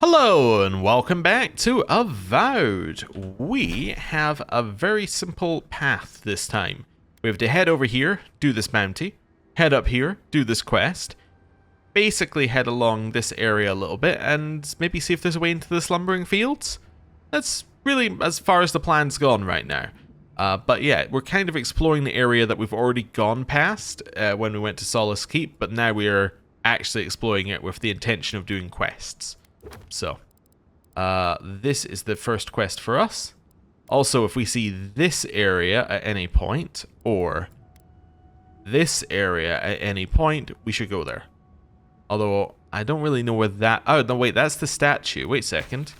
Hello and welcome back to Avowed. We have a very simple path this time. We have to head over here, do this bounty, head up here, do this quest, basically head along this area a little bit and maybe see if there's a way into the slumbering fields. That's really as far as the plan's gone right now. But yeah, we're kind of exploring the area that we've already gone past when we went to Solace Keep, but now we are actually exploring it with the intention of doing quests. So, this is the first quest for us. Also, if we see this area at any point, or this area at any point, we should go there. Although, I don't really know where that... Oh, no, wait, that's the statue. Wait a second.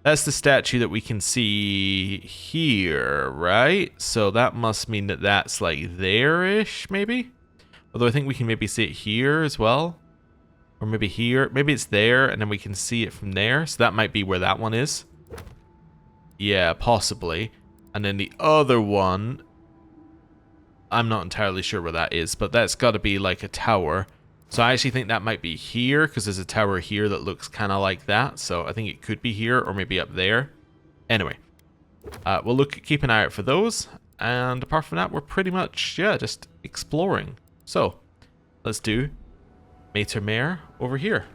That's the statue that we can see here, right? So that must mean that that's, like, there-ish, maybe? Although I think we can maybe see it here as well. Or maybe here. Maybe it's there, and then we can see it from there. So that might be where that one is. Yeah, possibly. And then the other one, I'm not entirely sure where that is, but that's got to be like a tower. So I actually think that might be here, because there's a tower here that looks kind of like that. So I think it could be here, or maybe up there. Anyway, we'll keep an eye out for those. And apart from that, we're pretty much, yeah, just exploring. So, let's do Mater over here.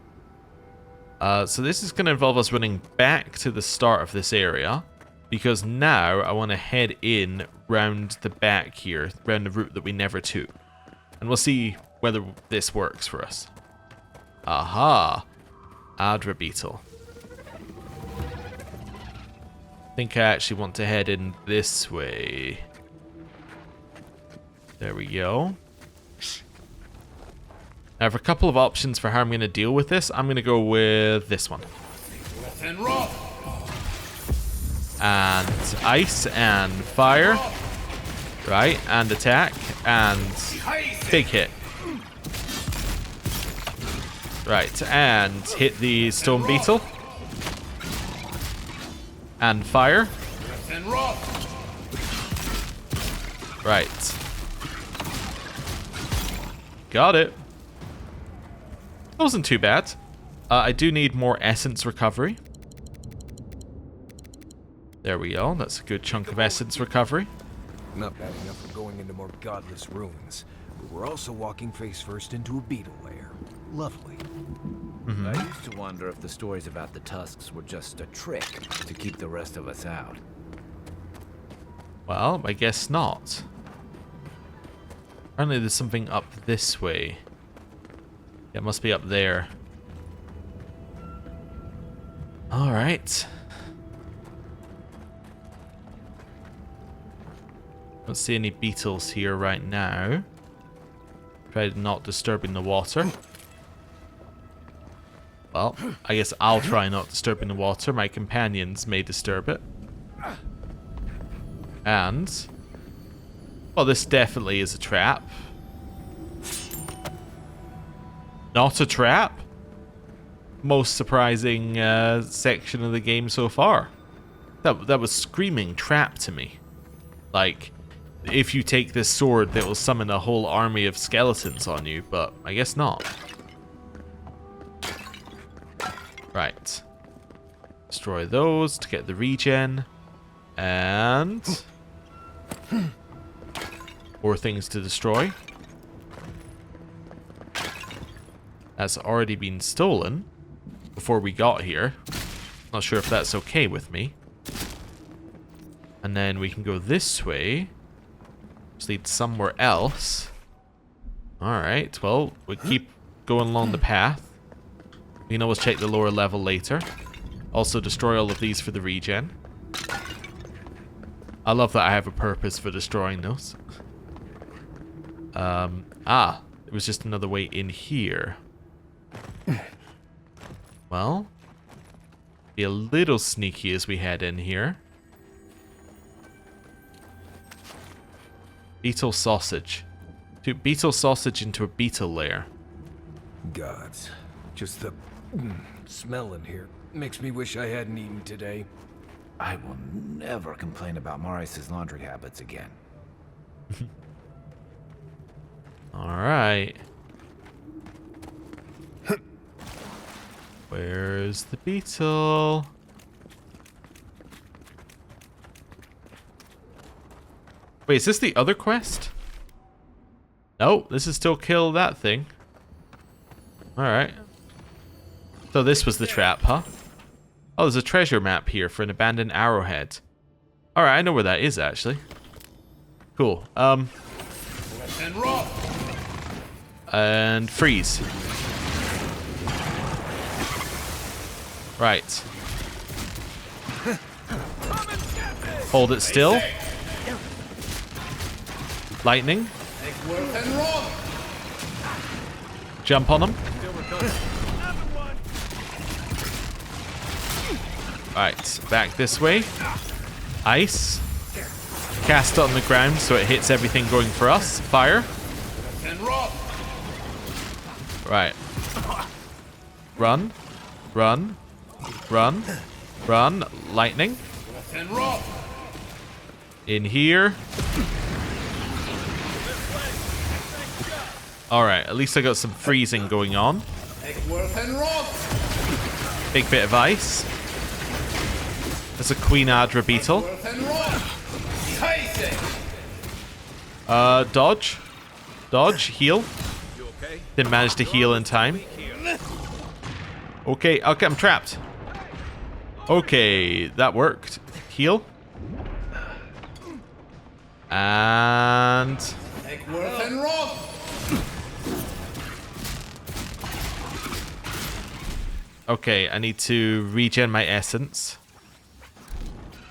So this is going to involve us running back to the start of this area, because now I want to head in round the back here, round the route that we never took. And we'll see whether this works for us. Aha! Adra Beetle. I think I actually want to head in this way. There we go. Now, I have a couple of options for how I'm going to deal with this. I'm going to go with this one. And ice and fire. Right, and attack. And big hit. Right, and hit the stone beetle. And fire. Right. Got it. Wasn't too bad. I do need more essence recovery. There we go. That's a good chunk of essence recovery. Not bad enough for going into more godless ruins, but we're also walking face first into a beetle lair. Lovely. I used to wonder if the stories about the tusks were just a trick to keep the rest of us out. Well, I guess not. Apparently there's something up this way. It must be up there. Alright. Don't see any beetles here right now. Try not disturbing the water. Well, I guess I'll try not disturbing the water. My companions may disturb it. And... well, this definitely is a trap. Not a trap? Most surprising section of the game so far. That was screaming trap to me. Like, if you take this sword, that will summon a whole army of skeletons on you, but I guess not. Right. Destroy those to get the regen. And... more things to destroy. That's already been stolen before we got here. Not sure if that's okay with me. And then we can go this way. Just lead somewhere else. Alright, well, we keep going along the path. We can always check the lower level later. Also destroy all of these for the regen. I love that I have a purpose for destroying those. It was just another way in here. Well, be a little sneaky as we head in here. Beetle sausage. Beetle sausage into a beetle lair. Gods, just the smell in here makes me wish I hadn't eaten today. I will never complain about Marius' laundry habits again. Alright. Where's the beetle? Wait, is this the other quest? No, this is still kill that thing. Alright. So this was the trap, huh? Oh, there's a treasure map here for an abandoned arrowhead. Alright, I know where that is, actually. Cool. And freeze. Right. Hold it still. Lightning. Jump on him. Right, back this way. Ice. Cast it on the ground so it hits everything going for us. Fire. Right. Run. Run. Run. Run. Lightning. In here. Alright, at least I got some freezing going on. Big bit of ice. There's a Queen Adra beetle. Dodge. Dodge. Heal. Didn't manage to heal in time. Okay, I'm trapped. Okay, that worked. Heal. And... okay, I need to regen my essence.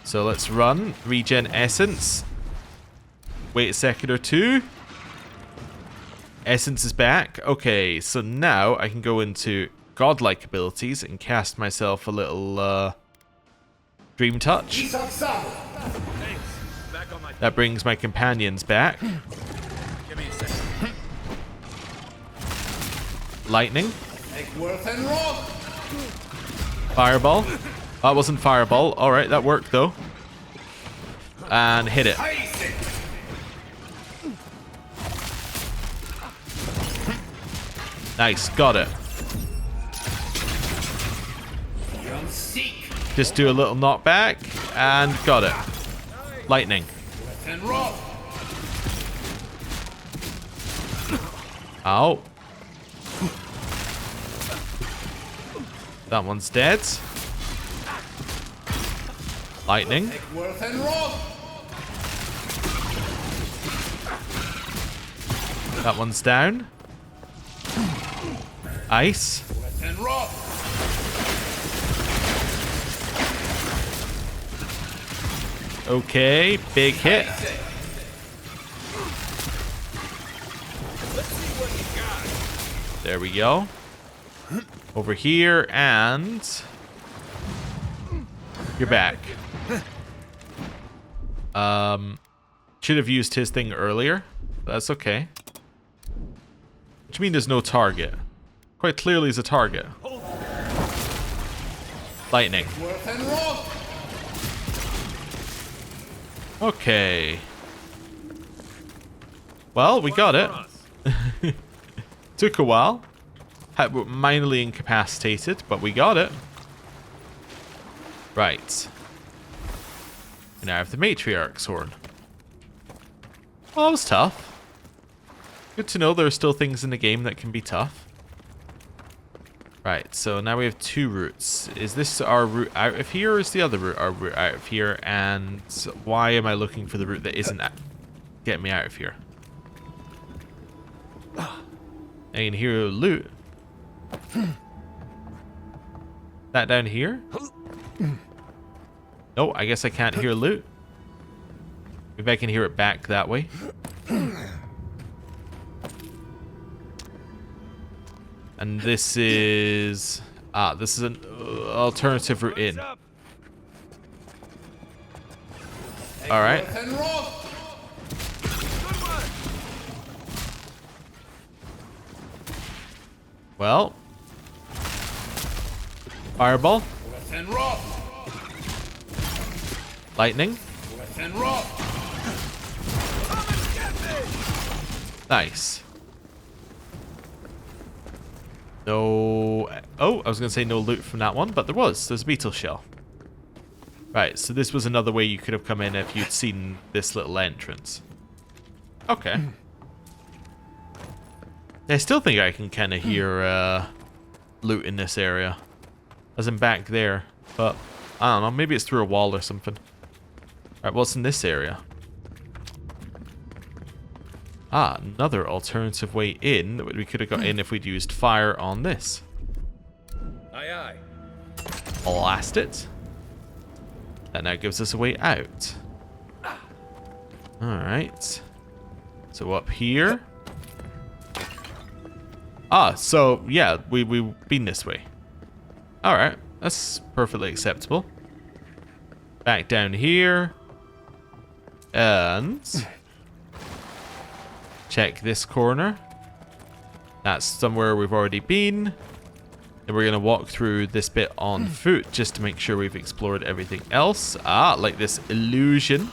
So let's run. Regen essence. Wait a second or two. Essence is back. Okay, so now I can go into godlike abilities and cast myself a little Dream Touch. That brings my companions back. Lightning. Fireball. That wasn't fireball. Alright, that worked though. And hit it. Nice, got it. Just do a little knockback and got it. Lightning. Ow. That one's dead. Lightning. That one's down. Ice. Okay, big hit. There we go. Over here, and you're back. Should have used his thing earlier. That's okay. Which means there's no target. Quite clearly is a target. Lightning. Okay. Well, we got it. Took a while. We're minorly incapacitated, but we got it. Right. And now I have the Matriarch's Horn. Well, that was tough. Good to know there are still things in the game that can be tough. Right, so now we have two routes. Is this our route out of here, or is the other route our route out of here? And why am I looking for the route that isn't getting me out of here? I can hear loot. That down here? No, I guess I can't hear loot. Maybe I can hear it back that way. And this is... ah, this is an alternative route in. Alright. Well. Fireball. Lightning. Nice. No... Oh, I was going to say no loot from that one, but there was. There's a beetle shell. Right, so this was another way you could have come in if you'd seen this little entrance. Okay. I still think I can kind of hear loot in this area. As in back there. But, I don't know, maybe it's through a wall or something. Alright, what's in this area? Ah, another alternative way in that we could have got in if we'd used fire on this. Aye, aye. Blast it. That now gives us a way out. Alright. So up here. Ah, so yeah, we've been this way. Alright, that's perfectly acceptable. Back down here. And check this corner. That's somewhere we've already been. And we're going to walk through this bit on foot just to make sure we've explored everything else. Ah, like this illusion.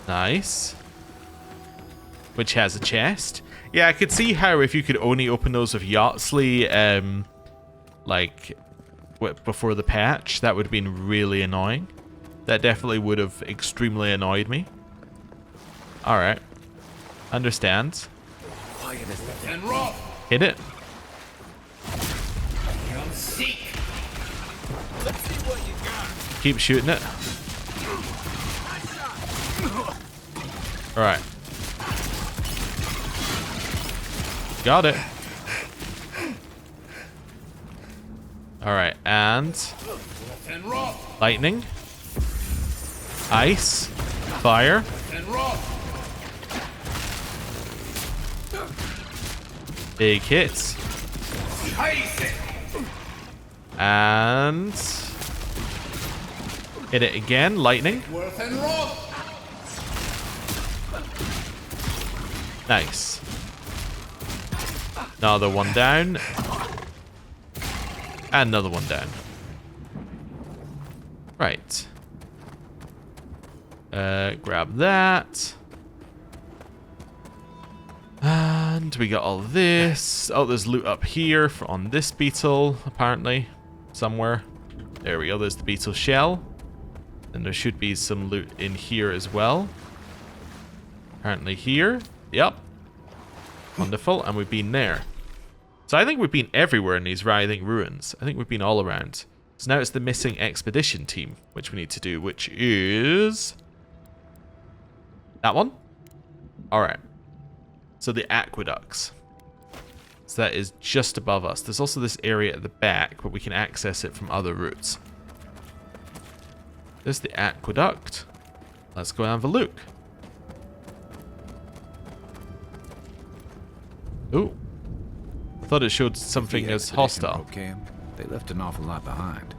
Nice. Which has a chest. Yeah, I could see how if you could only open those with Yardsley, like, before the patch, that would have been really annoying. That definitely would have extremely annoyed me. Alright. Understand. Hit it. Keep shooting it. Alright. Got it. Alright, and lightning. Ice. Fire. Big hits. And hit it again. Lightning. Nice. Another one down. And another one down. Right. Grab that. And we got all this. Oh, there's loot up here on this beetle, apparently. Somewhere. There we go, there's the beetle shell. And there should be some loot in here as well. Apparently here. Yep. Wonderful, and we've been there. So I think we've been everywhere in these writhing ruins. I think we've been all around. So now it's the missing expedition team, which we need to do, which is... that one? Alright. So the aqueducts. So that is just above us. There's also this area at the back, but we can access it from other routes. There's the aqueduct. Let's go and have a look. Ooh. I thought it showed something as hostile. They left an awful lot behind.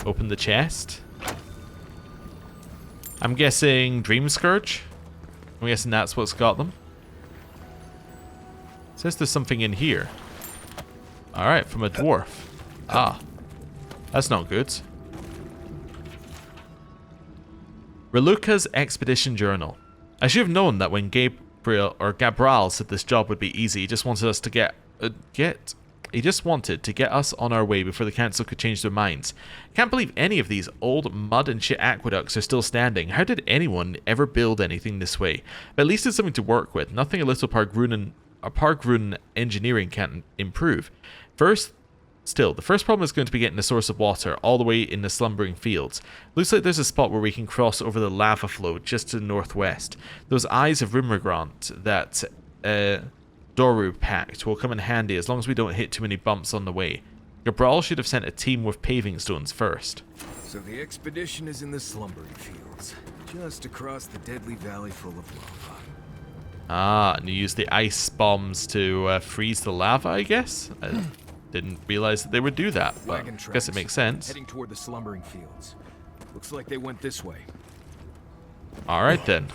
Open the chest. I'm guessing Dream Scourge. I'm guessing that's what's got them. Says there's something in here. Alright, from a dwarf. Ah. That's not good. Reluca's Expedition Journal. I should have known that when Gabriel said this job would be easy. He just wanted us to he just wanted to get us on our way before the council could change their minds. Can't believe any of these old mud and shit aqueducts are still standing. How did anyone ever build anything this way? But at least it's something to work with. Nothing a little Pargrun engineering can't improve. Still, the first problem is going to be getting the source of water all the way in the slumbering fields. Looks like there's a spot where we can cross over the lava flow just to the northwest. Those eyes of Rimmergrant that Doru packed will come in handy as long as we don't hit too many bumps on the way. Gabriel should have sent a team with paving stones first. So the expedition is in the slumbering fields, just across the deadly valley full of lava. Ah, and you use the ice bombs to freeze the lava, I guess? I didn't realize that they would do that, but I guess it makes sense. Heading toward the slumbering fields. Looks like they went this way. Alright then.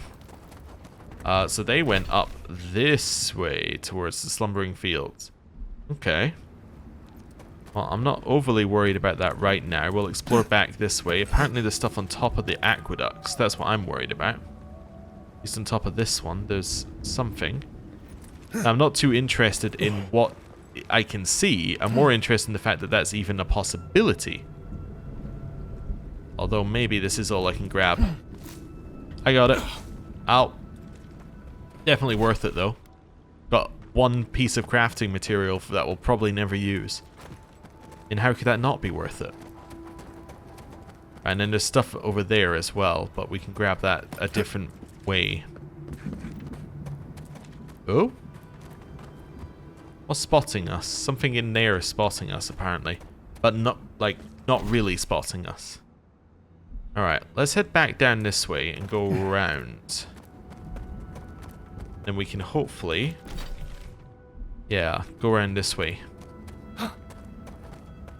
So they went up this way towards the slumbering fields. Okay. Well, I'm not overly worried about that right now. We'll explore back this way. Apparently there's stuff on top of the aqueducts. That's what I'm worried about. At least on top of this one, there's something. I'm not too interested in what I can see. I'm more interested in the fact that that's even a possibility. Although maybe this is all I can grab. I got it. Ow. Definitely worth it though. Got one piece of crafting material that we'll probably never use. And how could that not be worth it? And then there's stuff over there as well, but we can grab that a different way. Oh? What's spotting us? Something in there is spotting us apparently. But not, like, not really spotting us. Alright, let's head back down this way and go around. Then we can hopefully... yeah, go around this way.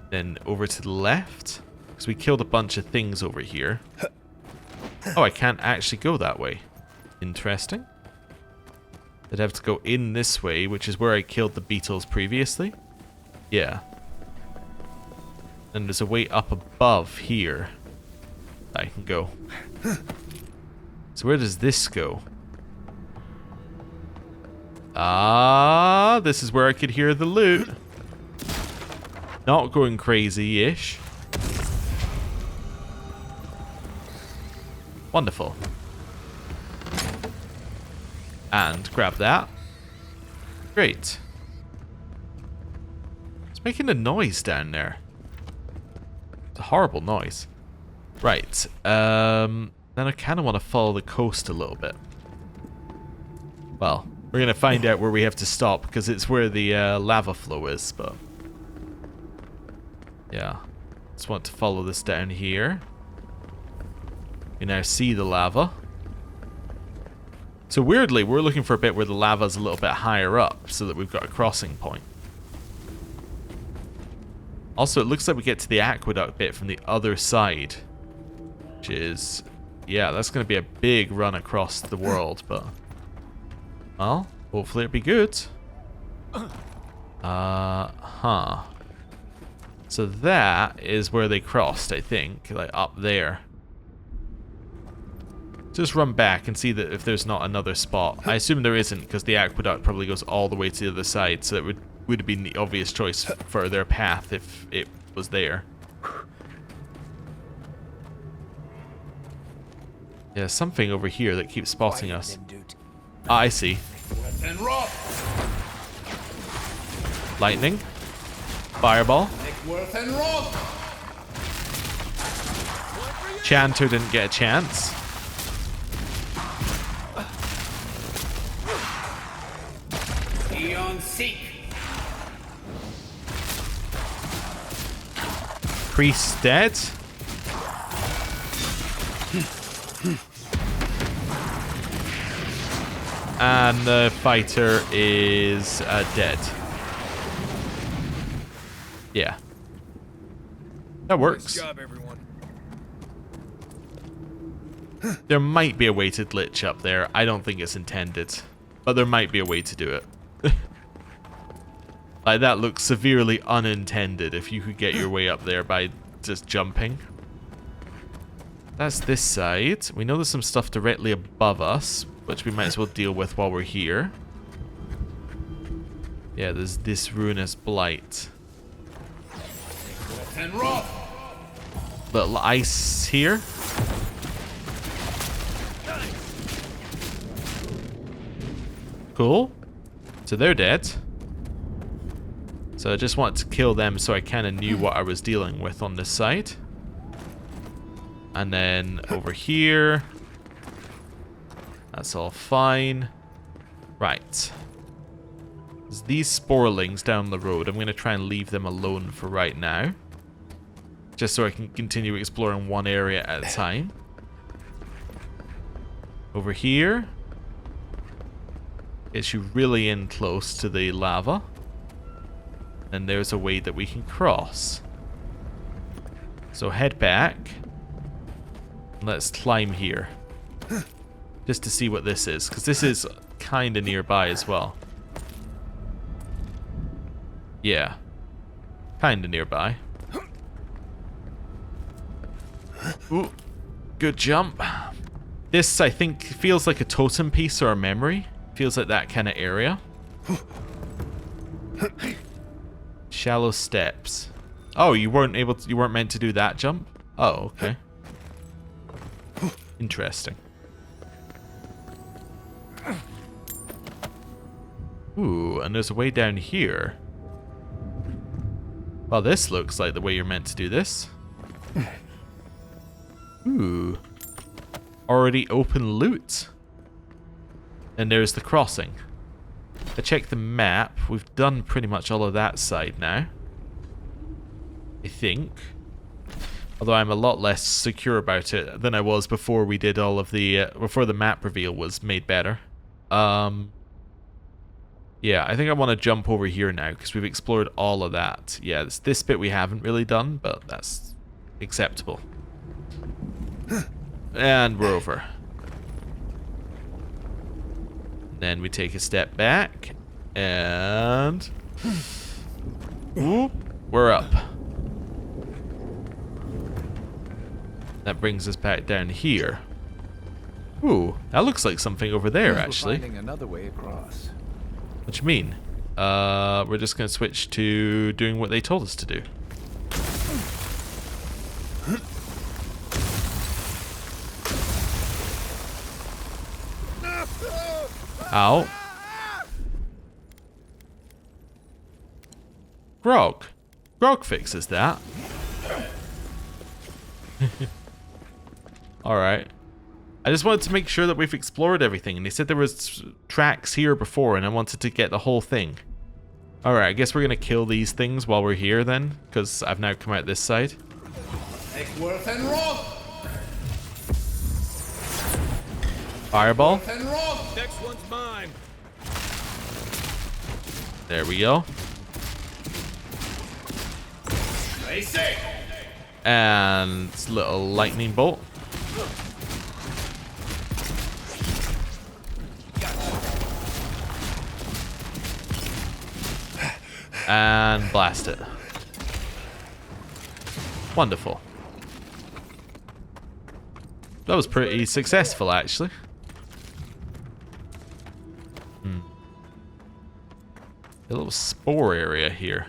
Then over to the left. Because we killed a bunch of things over here. Oh, I can't actually go that way. Interesting. I'd have to go in this way, which is where I killed the beetles previously. Yeah. And there's a way up above here that I can go. So where does this go? Ah, this is where I could hear the loot. Not going crazy-ish. Wonderful. And grab that. Great. It's making a noise down there. It's a horrible noise. Right. Then I kind of want to follow the coast a little bit. Well, we're going to find out where we have to stop because it's where the lava flow is, but... yeah. Just want to follow this down here. You now see the lava. So weirdly, we're looking for a bit where the lava's a little bit higher up so that we've got a crossing point. Also, it looks like we get to the aqueduct bit from the other side. Which is... yeah, that's going to be a big run across the world, but... well, hopefully it'll be good. Huh. So that is where they crossed, I think. Like, up there. Just run back and see that if there's not another spot. I assume there isn't, because the aqueduct probably goes all the way to the other side, so it would have been the obvious choice for their path if it was there. Yeah, something over here that keeps spotting us. Ah, I see. Lightning. Fireball. Chanter didn't get a chance. Priest dead. And the fighter is dead. Yeah. That works. Nice job, everyone. There might be a way to glitch up there. I don't think it's intended. But there might be a way to do it. Like, that looks severely unintended if you could get your way up there by just jumping. That's this side. We know there's some stuff directly above us, which we might as well deal with while we're here. Yeah, there's this ruinous blight. Little ice here. Cool. So they're dead. So I just wanted to kill them so I kind of knew what I was dealing with on this side. And then over here. That's all fine. Right. There's these sporelings down the road. I'm going to try and leave them alone for right now. Just so I can continue exploring one area at a time. Over here. Gets you really in close to the lava. And there's a way that we can cross. So head back. Let's climb here. Just to see what this is. Because this is kind of nearby as well. Yeah. Kind of nearby. Ooh. Good jump. This, I think, feels like a totem piece or a memory. Feels like that kind of area. Shallow steps. Oh, you weren't able to, you weren't meant to do that jump? Oh, okay. Interesting. Ooh, and there's a way down here. Well, this looks like the way you're meant to do this. Ooh. Already open loot. And there's the crossing. I checked the map. We've done pretty much all of that side now. I think. Although I'm a lot less secure about it than I was before we did all of the... before the map reveal was made better. Yeah, I think I want to jump over here now because we've explored all of that. Yeah, this bit we haven't really done, but that's acceptable. And we're over. Then we take a step back, and whoop, we're up. That brings us back down here. Ooh, that looks like something over there, actually. We're finding another way across. What do you mean? We're just going to switch to doing what they told us to do. Ow. Grog. Grog fixes that. Alright. I just wanted to make sure that we've explored everything, and they said there was tracks here before, and I wanted to get the whole thing. Alright, I guess we're gonna kill these things while we're here then, because I've now come out this side. Fireball. Next one's mine. There we go. And little lightning bolt. And blast it. Wonderful. That was pretty successful, actually. A little spore area here.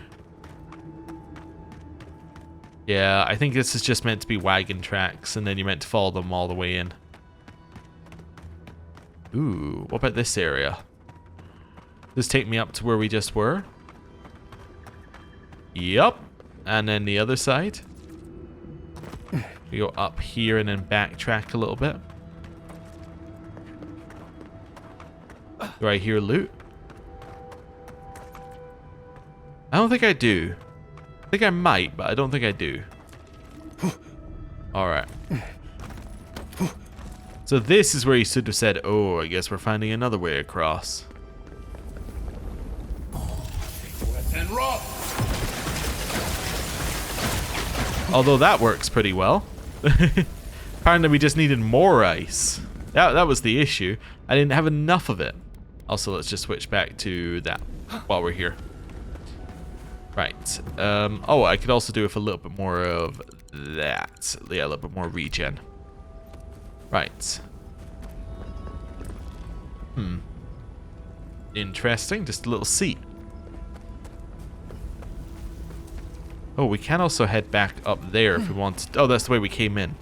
Yeah, I think this is just meant to be wagon tracks, and then you're meant to follow them all the way in. Ooh, what about this area? Does this take me up to where we just were? Yup. And then the other side. We go up here and then backtrack a little bit. Do I hear loot? I don't think I do. I think I might, but I don't think I do. Alright. So this is where you should have said, oh, I guess we're finding another way across. Although that works pretty well. Apparently we just needed more ice. That was the issue. I didn't have enough of it. Also, let's just switch back to that while we're here. Right. Oh, I could also do with a little bit more of that. Yeah, a little bit more regen. Right. Interesting. Just a little seat. Oh, we can also head back up there if we want to. Oh, that's the way we came in.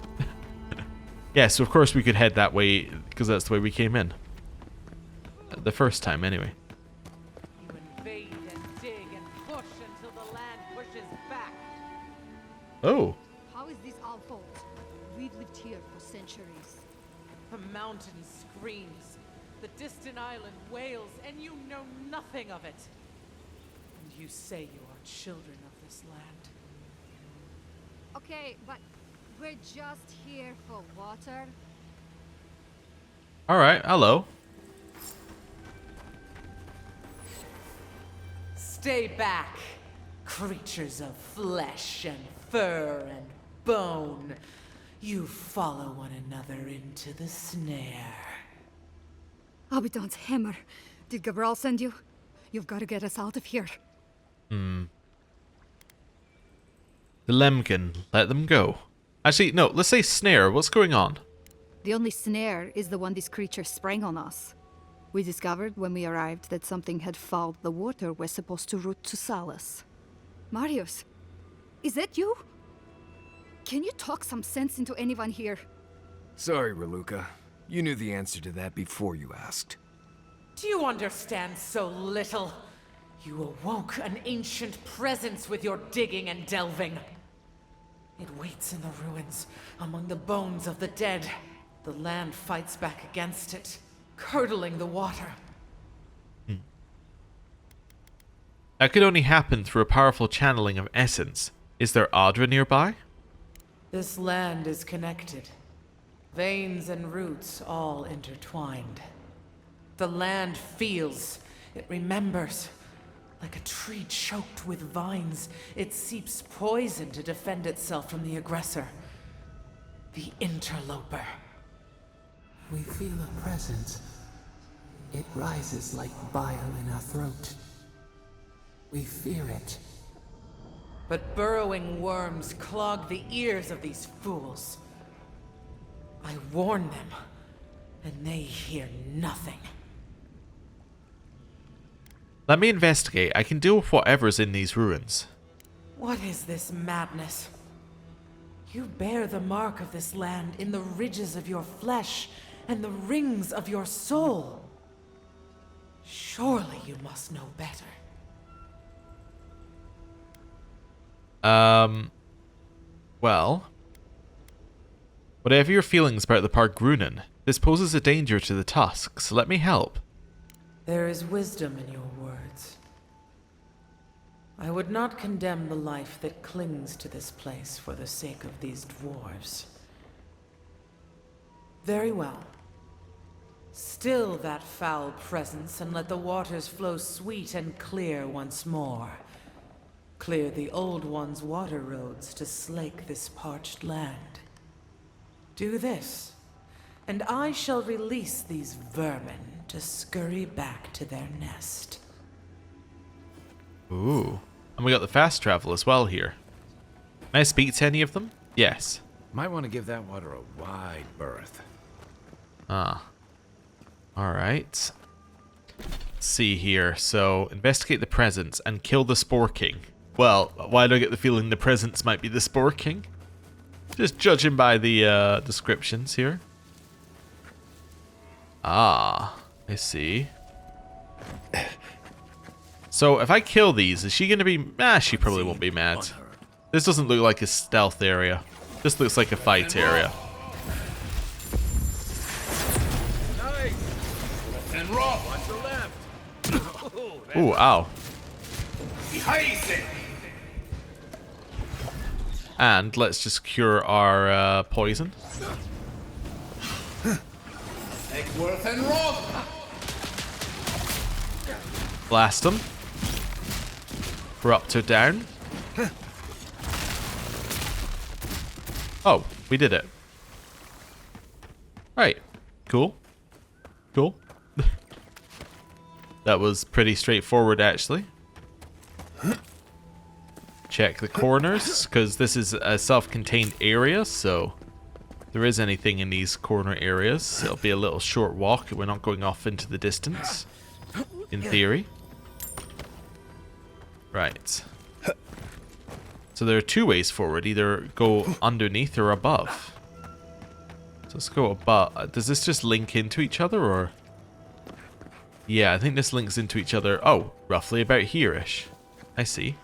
Yeah, so of course we could head that way because that's the way we came in. The first time, anyway. You invade and dig and push until the land pushes back. Oh. How is this our fault? We've lived here for centuries. The mountain screams, the distant island wails, and you know nothing of it. And you say you are children of this land. Okay, but we're just here for water. Alright, hello. Stay back, creatures of flesh and fur and bone. You follow one another into the snare. Abaddon's hammer. Did Gabriel send you? You've got to get us out of here. The Lemkin. Let them go. Actually, no, let's say snare. What's going on? The only snare is the one these creatures sprang on us. We discovered when we arrived that something had fouled the water we're supposed to route to Salus. Marius, is that you? Can you talk some sense into anyone here? Sorry, Raluca. You knew the answer to that before you asked. Do you understand so little? You awoke an ancient presence with your digging and delving. It waits in the ruins, among the bones of the dead. The land fights back against it, curdling the water. That could only happen through a powerful channeling of essence. Is there Adra nearby? This land is connected. Veins and roots all intertwined. The land feels, it remembers. Like a tree choked with vines, it seeps poison to defend itself from the aggressor. The interloper. We feel a presence. It rises like bile in our throat. We fear it. But burrowing worms clog the ears of these fools. I warn them, and they hear nothing. Let me investigate. I can deal with whatever's in these ruins. What is this madness? You bear the mark of this land in the ridges of your flesh and the rings of your soul. Surely you must know better. Well, whatever your feelings about the Park Grunin, this poses a danger to the tusks. Let me help. There is wisdom in your words. I would not condemn the life that clings to this place for the sake of these dwarves. Very well. Still that foul presence and let the waters flow sweet and clear once more. Clear the old one's water roads to slake this parched land. Do this, and I shall release these vermin to scurry back to their nest. Ooh. And we got the fast travel as well here. Can I speak to any of them? Yes. Might want to give that water a wide berth. Ah. Alright. Let's see here. So, investigate the presence and kill the Sporeking. Well, why do I get the feeling the presence might be the Sporeking? Just judging by the descriptions here. Ah, I see. So if I kill these, is she going to be... she probably won't be mad. This doesn't look like a stealth area. This looks like a fight area. Ooh, ow. And let's just cure our poison. Blast them. Corrupt her down. Oh, we did it. Right. Cool. Cool. That was pretty straightforward, actually. Check the corners, because this is a self-contained area, so if there is anything in these corner areas, it'll be a little short walk. We're not going off into the distance, in theory. Right. So there are two ways forward. Either go underneath or above. So let's go above. Does this just link into each other, or...? Yeah, I think this links into each other. Oh, roughly about here-ish. I see.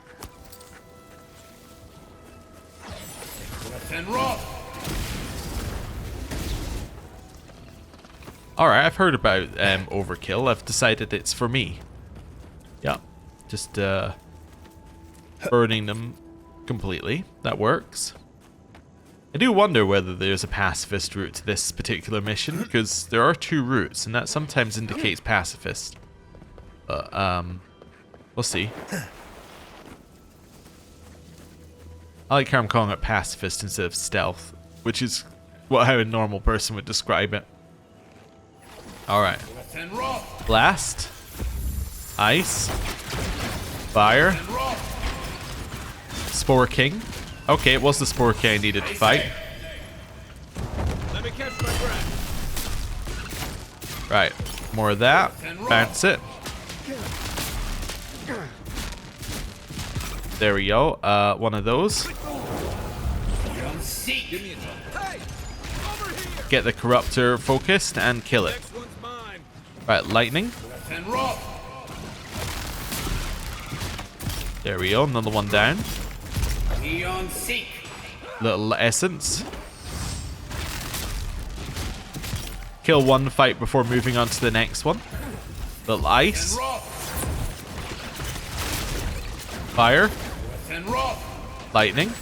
Alright, I've heard about overkill. I've decided it's for me. Yeah, just burning them completely. That works. I do wonder whether there's a pacifist route to this particular mission, because there are two routes, and that sometimes indicates pacifist. But, we'll see. I like how I'm calling it pacifist instead of stealth, which is how a normal person would describe it. Alright. Blast. Ice. Fire. Sporeking. Okay, it was the Sporeking I needed to fight. Let me catch my breath. Right. More of that. Bounce it. There we go. One of those. Get the corruptor focused and kill it. Right, lightning. There we go, another one down. Little essence. Kill one fight before moving on to the next one. Little ice. Fire. Lightning.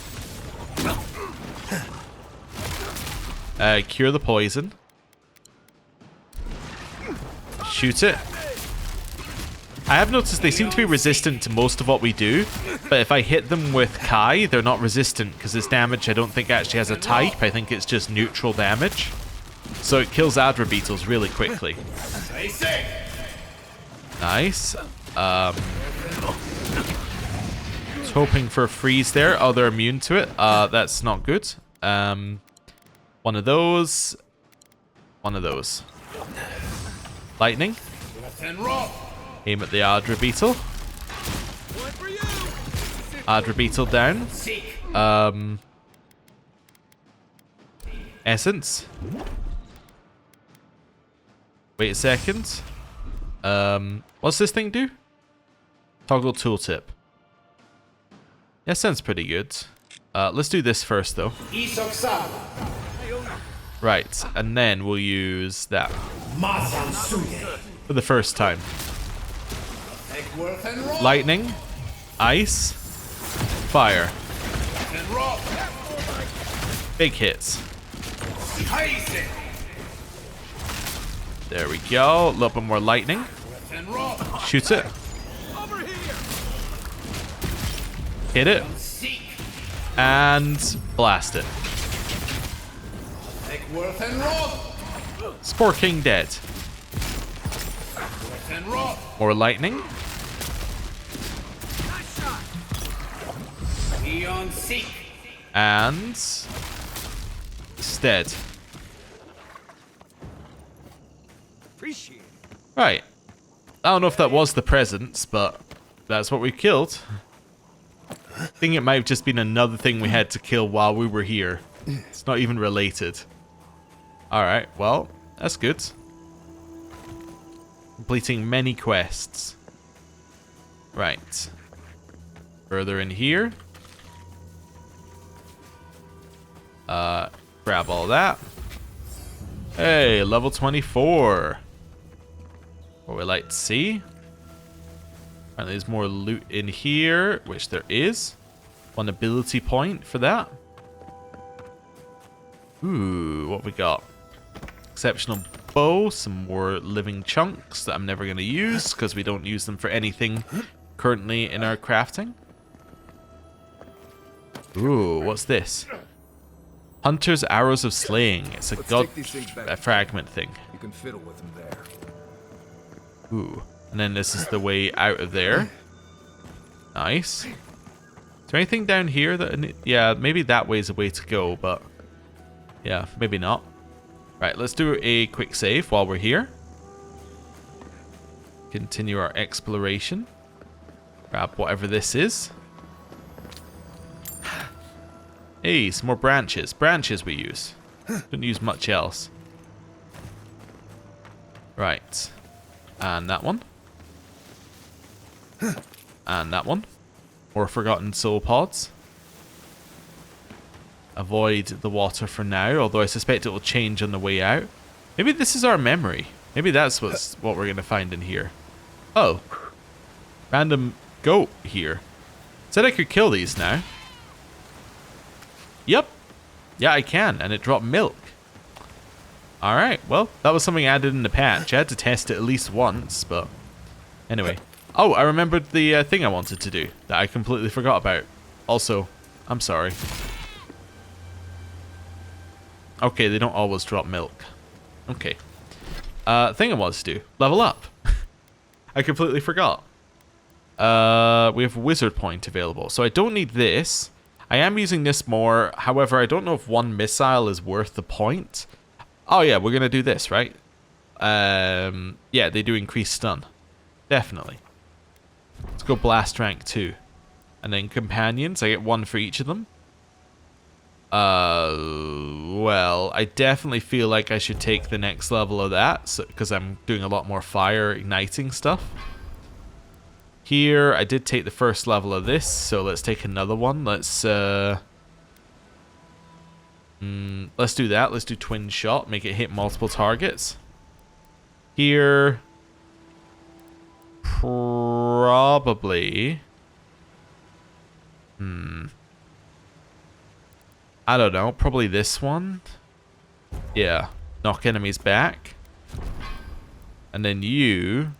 Cure the poison. Shoot it. I have noticed they seem to be resistant to most of what we do, but if I hit them with Kai, they're not resistant because this damage I don't think actually has a type. I think it's just neutral damage. So it kills Adra beetles really quickly. Nice. I was hoping for a freeze there. Oh, they're immune to it. That's not good. One of those. One of those. Lightning. Aim at the Adra beetle. Adra beetle down. Essence. Wait a second. What's this thing do? Toggle tooltip. Yeah, sounds pretty good. Let's do this first though. Right, and then we'll use that. For the first time. Lightning. Ice. Fire. Big hits. There we go. A little bit more lightning. Shoot it. Hit it. And blast it. Sporeking dead. More lightning. And it's dead. Right. I don't know if that was the presence, but that's what we killed. I think it might have just been another thing we had to kill while we were here. It's not even related. Alright, well, that's good. Completing many quests. Right. Further in here. Grab all that. Hey, level 24. What we like to see. And there's more loot in here, which there is. One ability point for that. Ooh, what we got? Exceptional bow, some more living chunks that I'm never going to use because we don't use them for anything currently in our crafting. Ooh, what's this? Hunter's Arrows of Slaying. It's a god fragment thing. You can fiddle with them there. Ooh. And then this is the way out of there. Nice. Is there anything down here that... Yeah, maybe that way is a way to go, but... Yeah, maybe not. Right, let's do a quick save while we're here. Continue our exploration. Grab whatever this is. Hey, some more branches. Branches we use. Don't use much else. Right. And that one. And that one. More forgotten soul pods. Avoid the water for now, although I suspect it will change on the way out. Maybe this is our memory. Maybe that's what we're going to find in here. Oh. Random goat here. Said I could kill these now. Yep. Yeah, I can, and it dropped milk. Alright, well, that was something added in the patch. I had to test it at least once, but... Anyway. Oh, I remembered the thing I wanted to do that I completely forgot about. Also, I'm sorry. Okay, they don't always drop milk. Okay. Thing I wanted to do. Level up. I completely forgot. We have Wizard Point available, so I don't need this. I am using this more. However, I don't know if one missile is worth the point. Oh yeah, we're going to do this, right? yeah, they do increase stun. Definitely. Let's go blast rank 2. And then companions, I get 1 for each of them. Well, I definitely feel like I should take the next level of that, because I'm doing a lot more fire igniting stuff. Here, I did take the first level of this, so let's take another one. Let's do that. Let's do twin shot, make it hit multiple targets. Here, probably... I don't know, probably this one. Yeah, knock enemies back. And then you...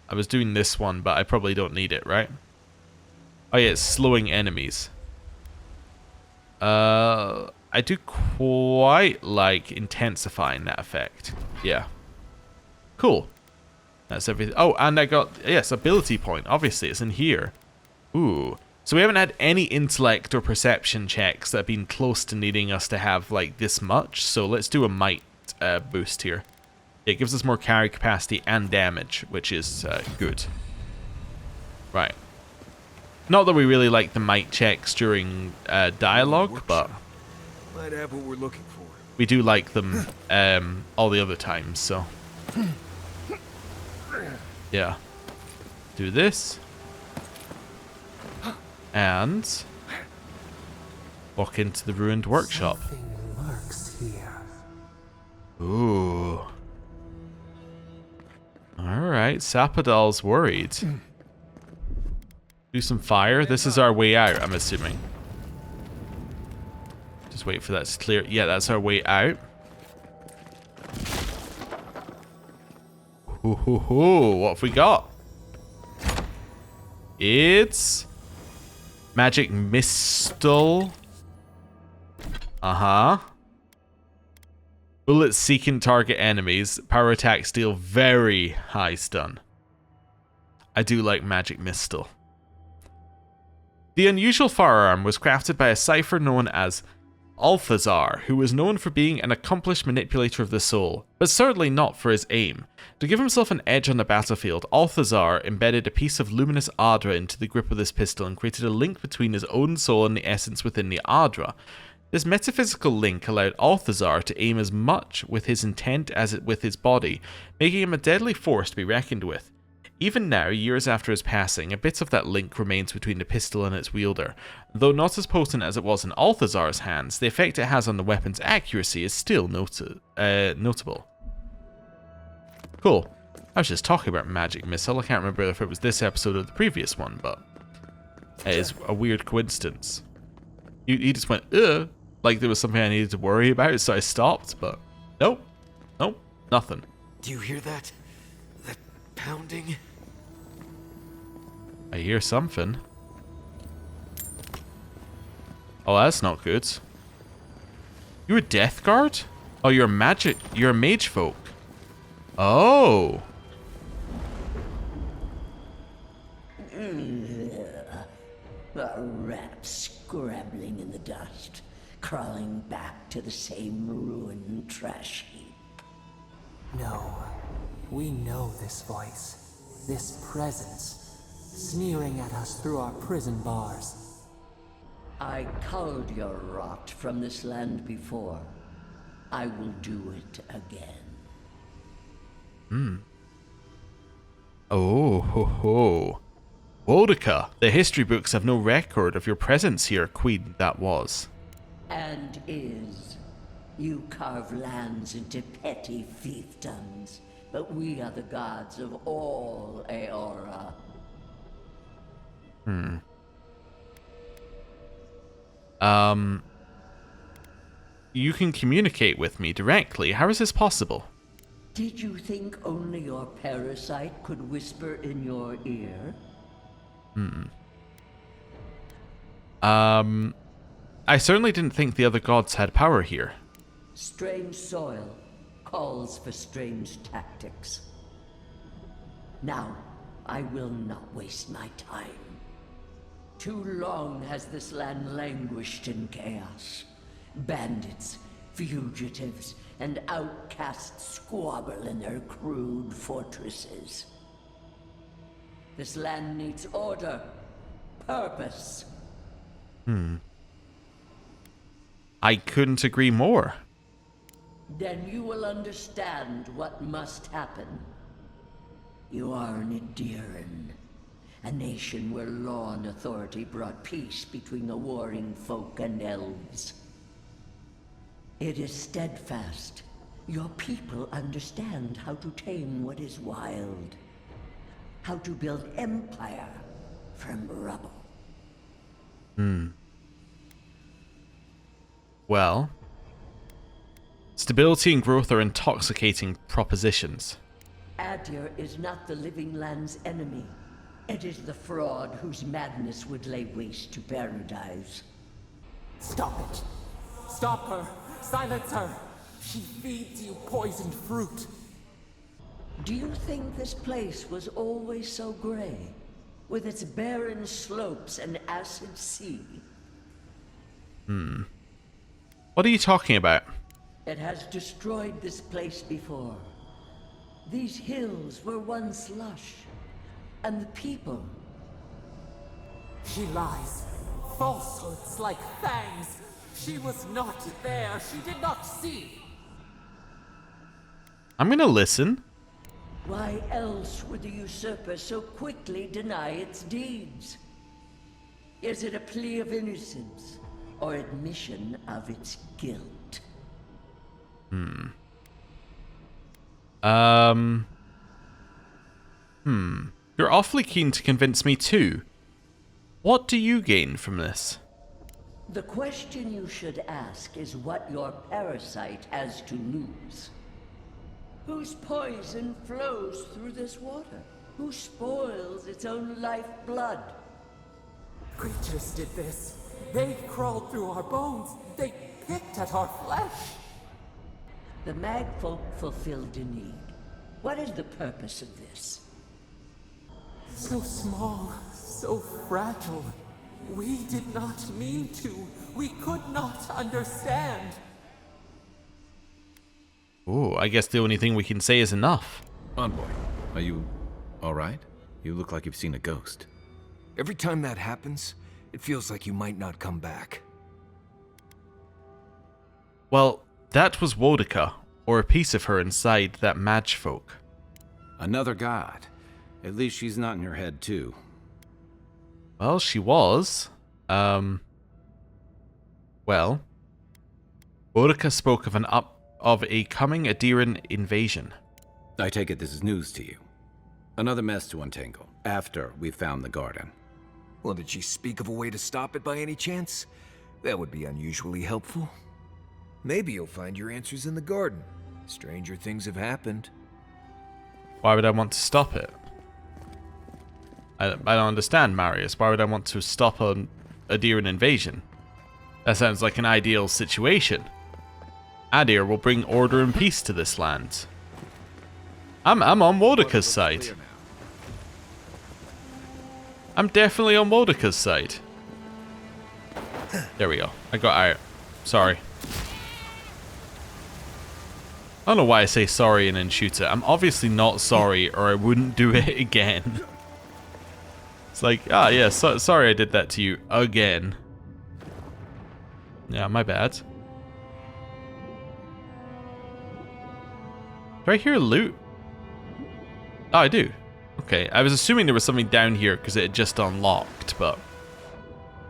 I was doing this one, but I probably don't need it, right? Oh yeah, it's slowing enemies. I do quite like intensifying that effect. Yeah. Cool. That's everything. Oh, and I got, yes, ability point. Obviously, it's in here. Ooh. So we haven't had any intellect or perception checks that have been close to needing us to have like this much. So let's do a might boost here. It gives us more carry capacity and damage, which is good. Right. Not that we really like the might checks during dialogue, but Might have what we're looking for. we do like them all the other times, so. Yeah. Do this. And walk into the ruined workshop. Something lurks here. Ooh. Alright, Sapadal's worried. Do some fire. This is our way out, I'm assuming. Just wait for that to clear. Yeah, that's our way out. What have we got? It's... Magic Mistle. Bullets seek and target enemies. Power attacks deal very high stun. I do like Magic Mistle. The unusual firearm was crafted by a cipher known as Althazar, who was known for being an accomplished manipulator of the soul, but certainly not for his aim. To give himself an edge on the battlefield, Althazar embedded a piece of luminous Adra into the grip of this pistol and created a link between his own soul and the essence within the Adra. This metaphysical link allowed Althazar to aim as much with his intent as with his body, making him a deadly force to be reckoned with. Even now, years after his passing, a bit of that link remains between the pistol and its wielder. Though not as potent as it was in Althazar's hands, the effect it has on the weapon's accuracy is still notable. Cool. I was just talking about Magic Missile. I can't remember if it was this episode or the previous one, but it is a weird coincidence. He just went, ugh, like there was something I needed to worry about, so I stopped, but nope, nothing. Do you hear that? That pounding? I hear something. Oh, that's not good. You're a death guard? Oh, you're a mage folk. Oh. A rat scrabbling in the dust, crawling back to the same ruined trash heap. No, we know this voice, this presence, sneering at us through our prison bars. I culled your rot from this land before. I will do it again. Oh, ho, ho. Wodika, the history books have no record of your presence here, Queen that was. And is. You carve lands into petty fiefdoms, but we are the gods of all Eora. You can communicate with me directly. How is this possible? Did you think only your parasite could whisper in your ear? I certainly didn't think the other gods had power here. Strange soil calls for strange tactics. Now, I will not waste my time. Too long has this land languished in chaos. Bandits, Fugitives and outcasts squabble in their crude fortresses. This land needs order, purpose. I couldn't agree more. Then you will understand what must happen. You are an Ederan, a nation where law and authority brought peace between the warring folk and elves. It is steadfast. Your people understand how to tame what is wild. How to build empire from rubble. Well, stability and growth are intoxicating propositions. Adir is not the living land's enemy. It is the fraud whose madness would lay waste to paradise. Stop it! Stop her! Silence her! She feeds you poisoned fruit. Do you think this place was always so gray? With its barren slopes and acid sea? What are you talking about? It has destroyed this place before. These hills were once lush. And the people. She lies. Falsehoods like fangs. She was not there. She did not see. I'm gonna listen. Why else would the usurper so quickly deny its deeds? Is it a plea of innocence or admission of its guilt? You're awfully keen to convince me too. What do you gain from this? The question you should ask is what your parasite has to lose. Whose poison flows through this water? Who spoils its own lifeblood? Creatures did this. They crawled through our bones. They picked at our flesh. The Magfolk fulfilled a need. What is the purpose of this? So small, so fragile. We did not mean to. We could not understand. Oh, I guess the only thing we can say is enough. Envoy, are you all right? You look like you've seen a ghost. Every time that happens, it feels like you might not come back. Well, that was Wodica, or a piece of her inside that Magfolk. Another god. At least she's not in your head, too. Well, she was. Well, Wodica spoke of a coming Ederan invasion. I take it this is news to you. Another mess to untangle, after we found the garden. Well, did she speak of a way to stop it by any chance? That would be unusually helpful. Maybe you'll find your answers in the garden. Stranger things have happened. Why would I want to stop it? I don't understand, Marius. Why would I want to stop an Ederan invasion? That sounds like an ideal situation. Adir will bring order and peace to this land. I'm on Wodica's side. I'm definitely on Wodica's side. There we go. I got out. Sorry. I don't know why I say sorry and then shoot it. I'm obviously not sorry, or I wouldn't do it again. It's like, yeah, sorry I did that to you again. Yeah, my bad. Do I hear loot? Oh, I do. Okay, I was assuming there was something down here because it had just unlocked, but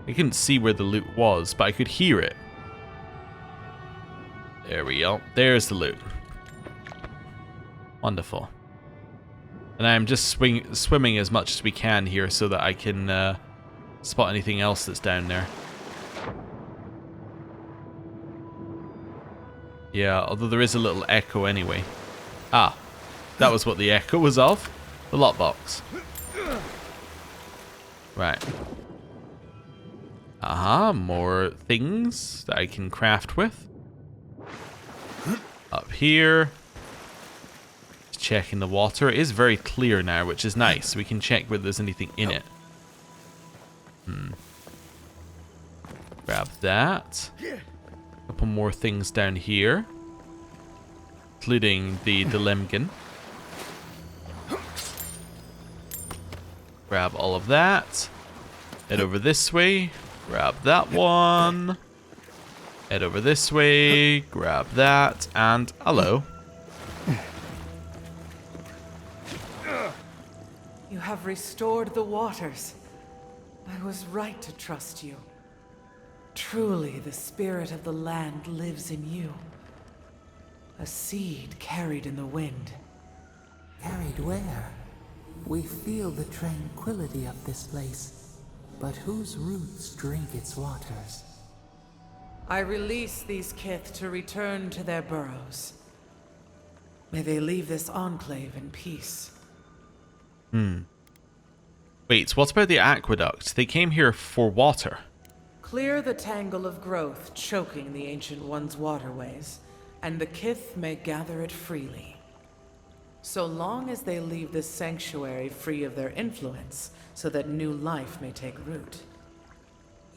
I couldn't see where the loot was, but I could hear it. There we go. There's the loot. Wonderful. And I'm just swimming as much as we can here so that I can spot anything else that's down there. Yeah, although there is a little echo anyway. Ah, that was what the echo was of. The lockbox. Right. Aha, more things that I can craft with. Up here. Checking the water. It is very clear now, which is nice. We can check whether there's anything in it. Grab that. couple more things down here, including the Dilemgan. Grab all of that. Head over this way. Grab that one. Head over this way. Grab that. And hello. You have restored the waters. I was right to trust you. Truly, the spirit of the land lives in you. A seed carried in the wind. Carried where? We feel the tranquility of this place, but whose roots drink its waters? I release these kith to return to their burrows. May they leave this enclave in peace. Wait, what about the aqueduct? They came here for water. Clear the tangle of growth choking the Ancient One's waterways, and the kith may gather it freely. So long as they leave this sanctuary free of their influence, so that new life may take root.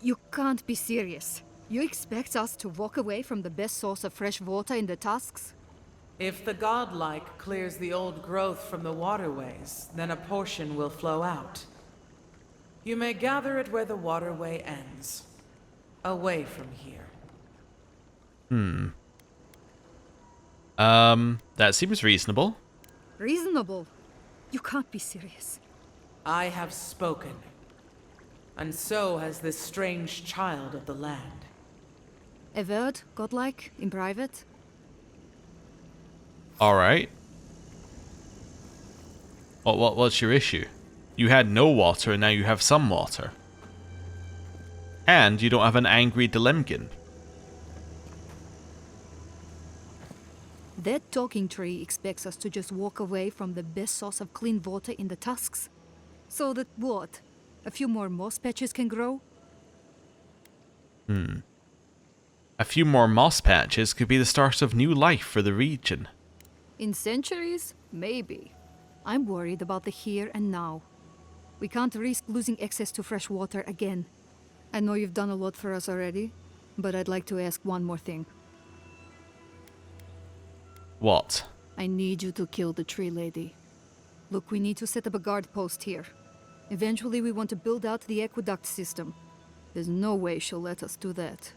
You can't be serious. You expect us to walk away from the best source of fresh water in the Tusks? If the godlike clears the old growth from the waterways, then a portion will flow out. You may gather it where the waterway ends, away from here. That seems reasonable. Reasonable? You can't be serious. I have spoken, and so has this strange child of the land. Avowed, godlike, in private? Alright. What's your issue? You had no water and now you have some water. And you don't have an angry Dilemgan. That talking tree expects us to just walk away from the best source of clean water in the Tusks. So that what? A few more moss patches can grow? A few more moss patches could be the start of new life for the region. In centuries? Maybe. I'm worried about the here and now. We can't risk losing access to fresh water again. I know you've done a lot for us already, but I'd like to ask one more thing. What? I need you to kill the tree lady. Look, we need to set up a guard post here. Eventually we want to build out the aqueduct system. There's no way she'll let us do that.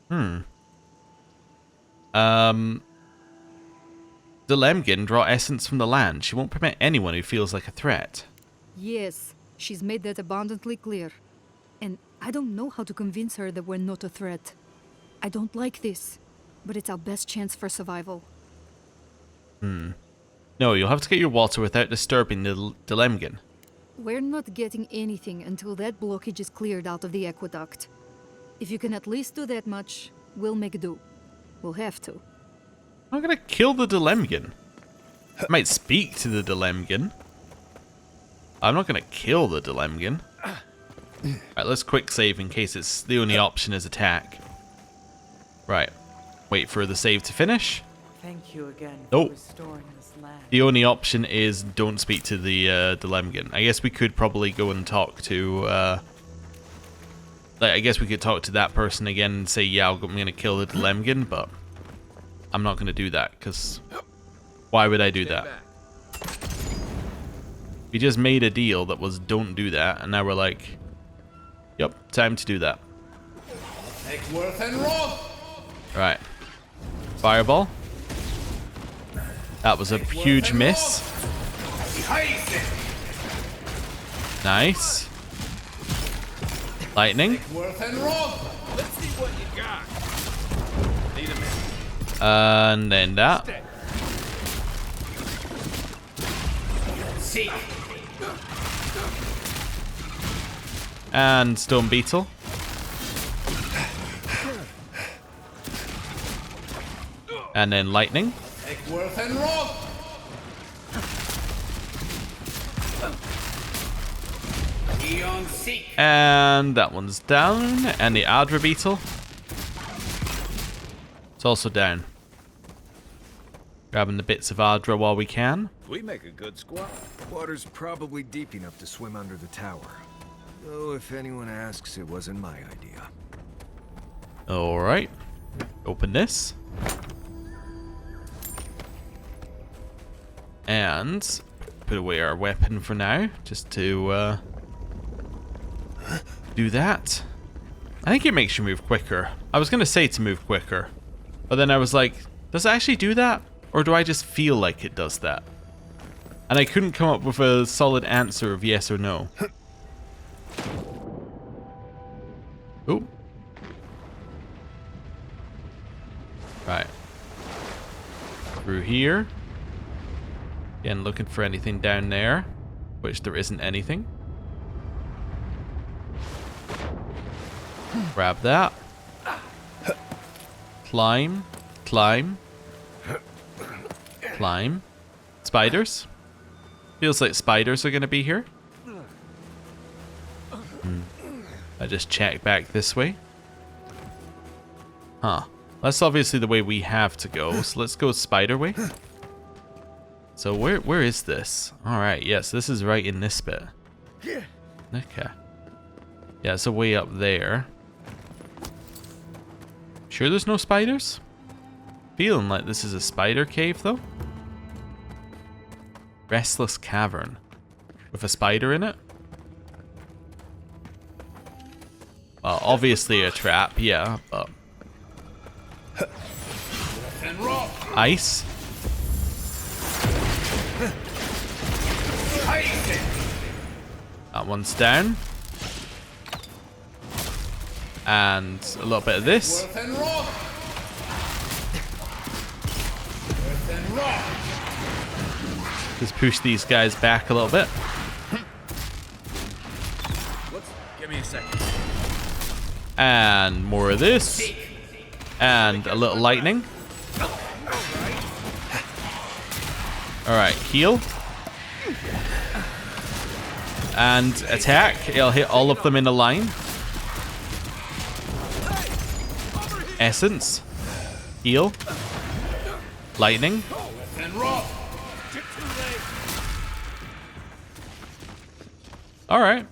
The Lemgin draw essence from the land. She won't permit anyone who feels like a threat. Yes, she's made that abundantly clear. And I don't know how to convince her that we're not a threat. I don't like this, but it's our best chance for survival. No, you'll have to get your water without disturbing the Lemgin. We're not getting anything until that blockage is cleared out of the aqueduct. If you can at least do that much, we'll make do. We'll have to. I'm gonna kill the Dilemgan. I might speak to the Dilemgan. I'm not gonna kill the Dilemgan. Right, let's quick save in case it's the only option is attack. Right. Wait for the save to finish. Thank you again for Nope. restoring this land. The only option is don't speak to the Dilemgan. I guess we could probably go and talk to... I guess we could talk to that person again and say, yeah, I'm going to kill the Dilemgan, but I'm not going to do that, because why would I do that? We just made a deal that was don't do that, and now we're like, yep, time to do that. Right. Fireball. That was a huge miss. Nice. Lightning. And then that. And Stone Beetle. And then lightning. And that one's down. And the Adra Beetle. It's also down. Grabbing the bits of Adra while we can. We make a good squad. Water's probably deep enough to swim under the tower. Though if anyone asks, it wasn't my idea. Alright. Open this. And put away our weapon for now, just to do that. I think it makes you move quicker. I was going to say to move quicker, but then I was like, does it actually do that? Or do I just feel like it does that? And I couldn't come up with a solid answer of yes or no. Oh. Right. Through here. Again, looking for anything down there, which there isn't anything. Grab that. Climb. Climb. Climb. Spiders. Feels like spiders are going to be here. I just check back this way. Huh. That's obviously the way we have to go, so let's go spider way. So where is this? Alright, yes, this is right in this bit. Okay. Yeah, it's a way up there. Sure there's no spiders? Feeling like this is a spider cave, though. Restless cavern. With a spider in it? Well, obviously a trap, yeah, but... Ice. That one's down. And a little bit of this. Just push these guys back a little bit. Give me a second. And more of this. And a little lightning. Alright, heal. And attack. It'll hit all of them in a line. Essence. Heal. Lightning. Alright.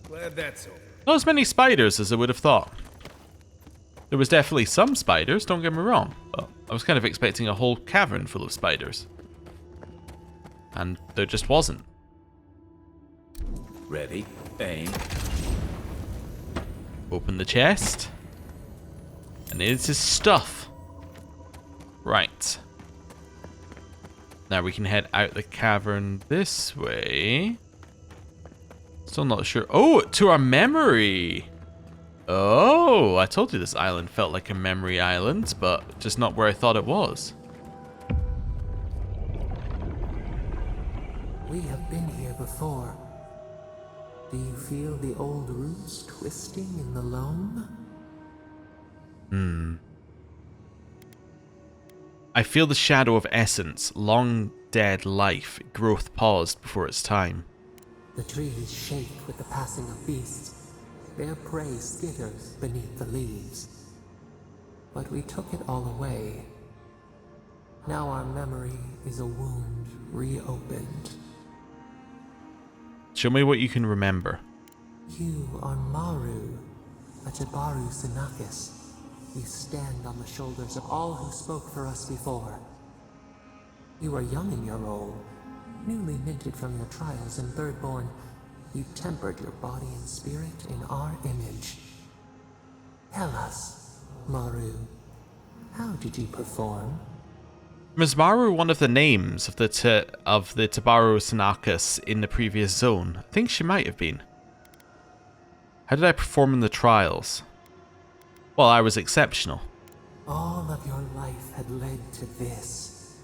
Glad that's over. Not as many spiders as I would have thought. There was definitely some spiders, don't get me wrong, but I was kind of expecting a whole cavern full of spiders. And there just wasn't. Ready, aim. Open the chest. And it's his stuff. Right. Now we can head out the cavern this way. Still not sure. Oh, to our memory. Oh, I told you this island felt like a memory island, but just not where I thought it was. We have been here before. Do you feel the old roots twisting in the loam? I feel the shadow of essence, long dead life, growth paused before its time. The trees shake with the passing of beasts. Their prey skitters beneath the leaves. But we took it all away. Now our memory is a wound reopened. Show me what you can remember. You are Maru, a Jabaru Sinakis. You stand on the shoulders of all who spoke for us before. You are young in your role, newly minted from your trials in Thirdborn. You tempered your body and spirit in our image. Tell us, Maru, how did you perform? Was Maru one of the names of the Tabaru Sanakas in the previous zone? I think she might have been. How did I perform in the trials? Well, I was exceptional. All of your life had led to this.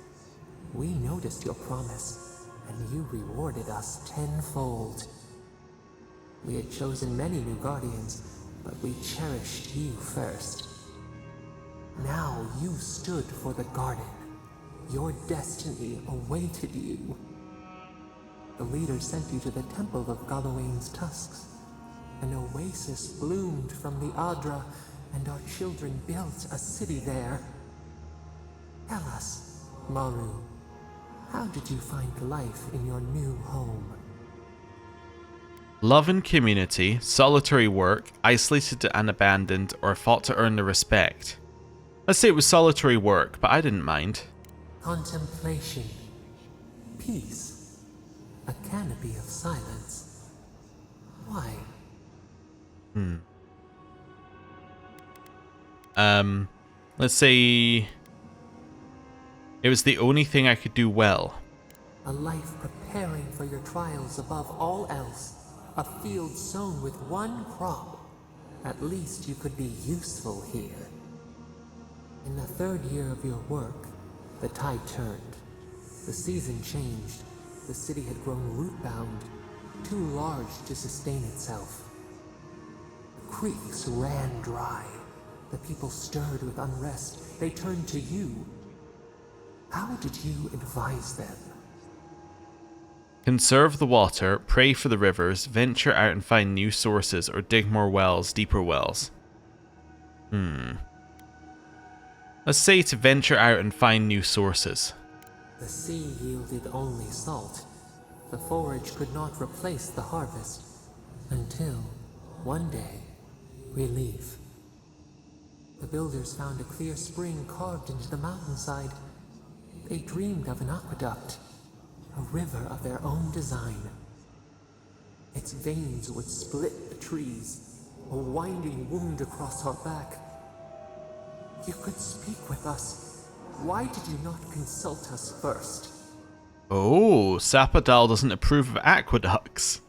We noticed your promise, and you rewarded us tenfold. We had chosen many new guardians, but we cherished you first. Now you stood for the garden. Your destiny awaited you. The leader sent you to the temple of Galawain's tusks. An oasis bloomed from the Adra, and our children built a city there. Tell us, Maru, how did you find life in your new home? Love and community, solitary work, isolated and abandoned, or fought to earn the respect. Let's say it was solitary work, but I didn't mind. Contemplation. Peace. A canopy of silence. Why? Let's say it was the only thing I could do well. A life preparing for your trials above all else. A field sown with one crop. At least you could be useful here. In the 3rd year of your work, the tide turned. The season changed. The city had grown root-bound, too large to sustain itself. The creeks ran dry. The people stirred with unrest. They turned to you. How did you advise them? Conserve the water, pray for the rivers, venture out and find new sources, or dig more wells, deeper wells. Let's say to venture out and find new sources. The sea yielded only salt. The forage could not replace the harvest. Until, one day, we leave. The builders found a clear spring carved into the mountainside. They dreamed of an aqueduct. A river of their own design. Its veins would split the trees, a winding wound across our back. You could speak with us. Why did you not consult us first? Oh, Sapadal doesn't approve of aqueducts.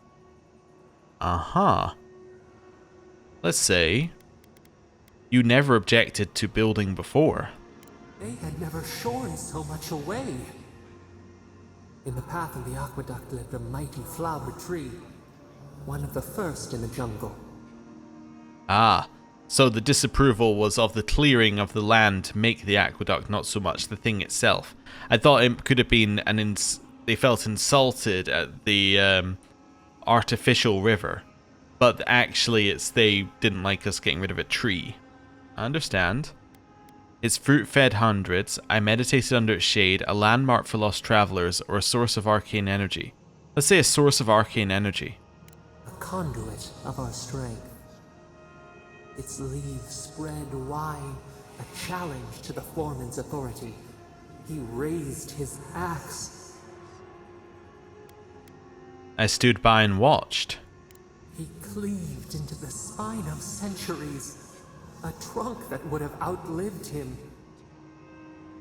Let's say you never objected to building before. They had never shorn so much away. In the path of the aqueduct lived a mighty flower tree, one of the first in the jungle. Ah, so the disapproval was of the clearing of the land to make the aqueduct, not so much the thing itself. I thought it could have been they felt insulted at the artificial river, but actually they didn't like us getting rid of a tree. I understand. Its fruit fed hundreds. I meditated under its shade, a landmark for lost travelers, or a source of arcane energy. Let's say a source of arcane energy. A conduit of our strength. Its leaves spread wide, a challenge to the foreman's authority. He raised his axe. I stood by and watched. He cleaved into the spine of centuries. A trunk that would have outlived him.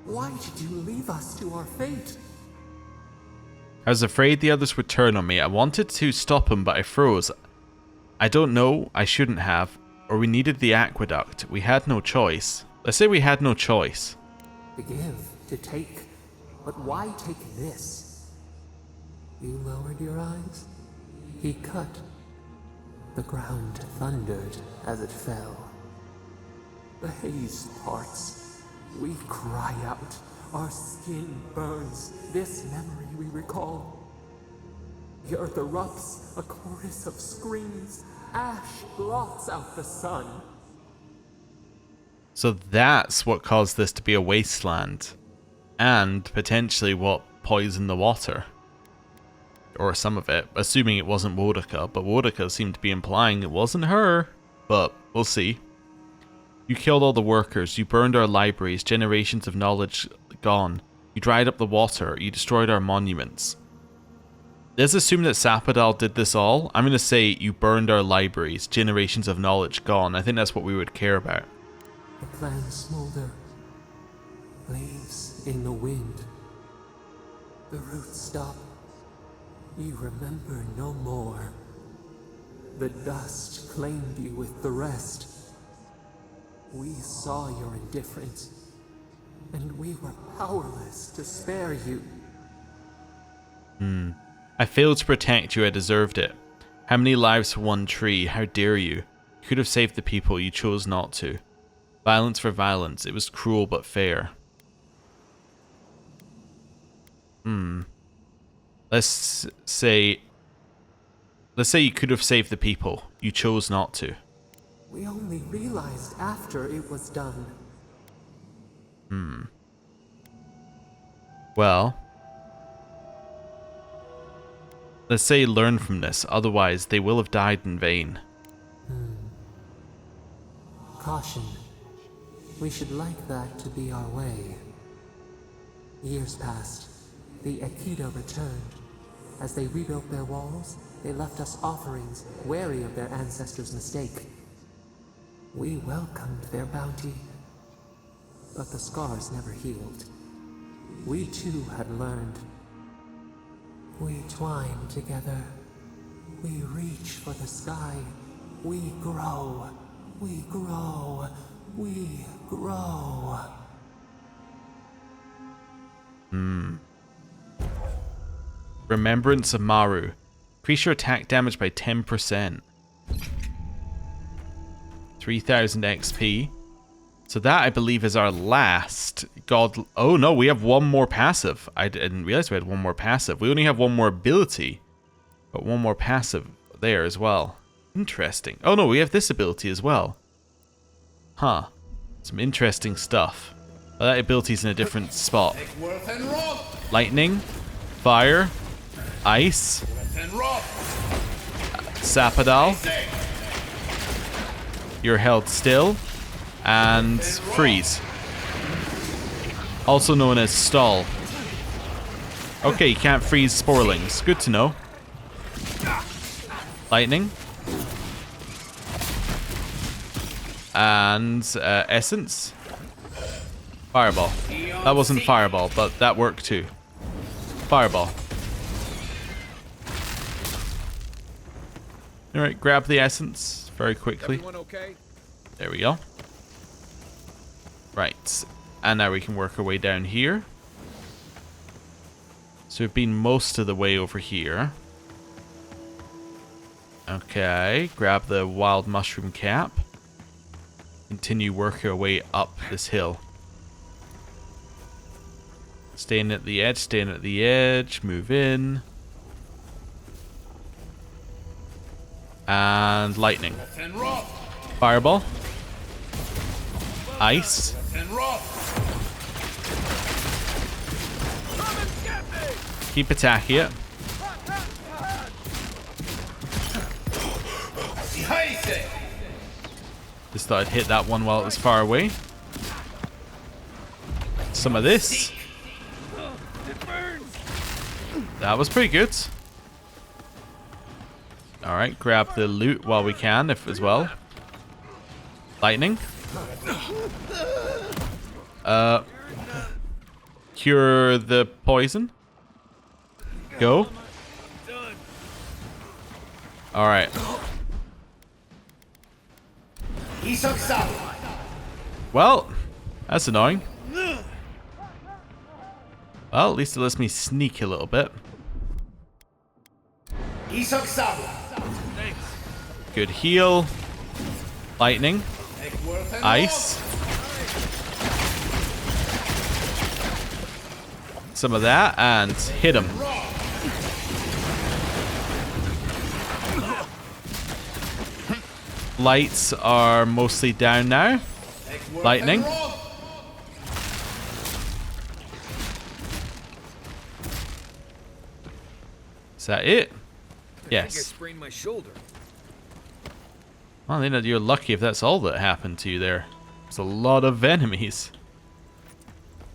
Why did you leave us to our fate? I was afraid the others would turn on me. I wanted to stop him, but I froze. I don't know, I shouldn't have. Or we needed the aqueduct. We had no choice. Let's say we had no choice. To give, to take. But why take this? You lowered your eyes. He cut. The ground thundered as it fell. The haze parts. We cry out. Our skin burns. This memory we recall. The earth erupts. A chorus of screams. Ash blots out the sun. So that's what caused this to be a wasteland. And potentially what poisoned the water. Or some of it. Assuming it wasn't Wodaka. But Wodaka seemed to be implying it wasn't her. But we'll see. You killed all the workers, you burned our libraries, generations of knowledge gone. You dried up the water, you destroyed our monuments. Let's assume that Sapadal did this all. I'm going to say you burned our libraries, generations of knowledge gone. I think that's what we would care about. The plants smolder. Leaves in the wind. The roots stop. You remember no more. The dust claimed you with the rest. We saw your indifference, and we were powerless to spare you. I failed to protect you, I deserved it. How many lives for one tree? How dare you? You could have saved the people, you chose not to. Violence for violence, it was cruel but fair. Let's say you could have saved the people, you chose not to. We only realized after it was done. Well, let's say learn from this, otherwise they will have died in vain. Caution. We should like that to be our way. Years passed. The Aikido returned. As they rebuilt their walls, they left us offerings, wary of their ancestors' mistake. We welcomed their bounty, but the scars never healed. We too had learned. We twine together. We reach for the sky. We grow. We grow. We grow. Remembrance of Maru. Increase your attack damage by 10%. 3000 XP. So that, I believe, is our last god. Oh no, we have one more passive. I didn't realize we had one more passive. We only have one more ability, but one more passive there as well. Interesting. Oh no, we have this ability as well. Huh. Some interesting stuff. But that ability's in a different spot. Lightning, fire, ice, Sapadal. You're held still. And freeze. Also known as stall. Okay, you can't freeze sporelings. Good to know. Lightning. And essence. Fireball. That wasn't fireball, but that worked too. Fireball. Alright, grab the essence very quickly. Everyone okay? There we go. Right, and now we can work our way down here. So we've been most of the way over here. Okay, grab the wild mushroom cap. Continue working our way up this hill. Staying at the edge, move in. And lightning. Fireball. Ice. Keep attacking it. Just thought I'd hit that one while it was far away. Some of this. That was pretty good. Alright, grab the loot while we can, if as well. Lightning. Cure the poison. Go. Alright. Well, that's annoying. Well, at least it lets me sneak a little bit. Good heal. Lightning. Ice. Some of that and hit him. Lights are mostly down now. Lightning. Is that it? Yes. I sprained my shoulder. Well, you're lucky if that's all that happened to you there. There's a lot of enemies.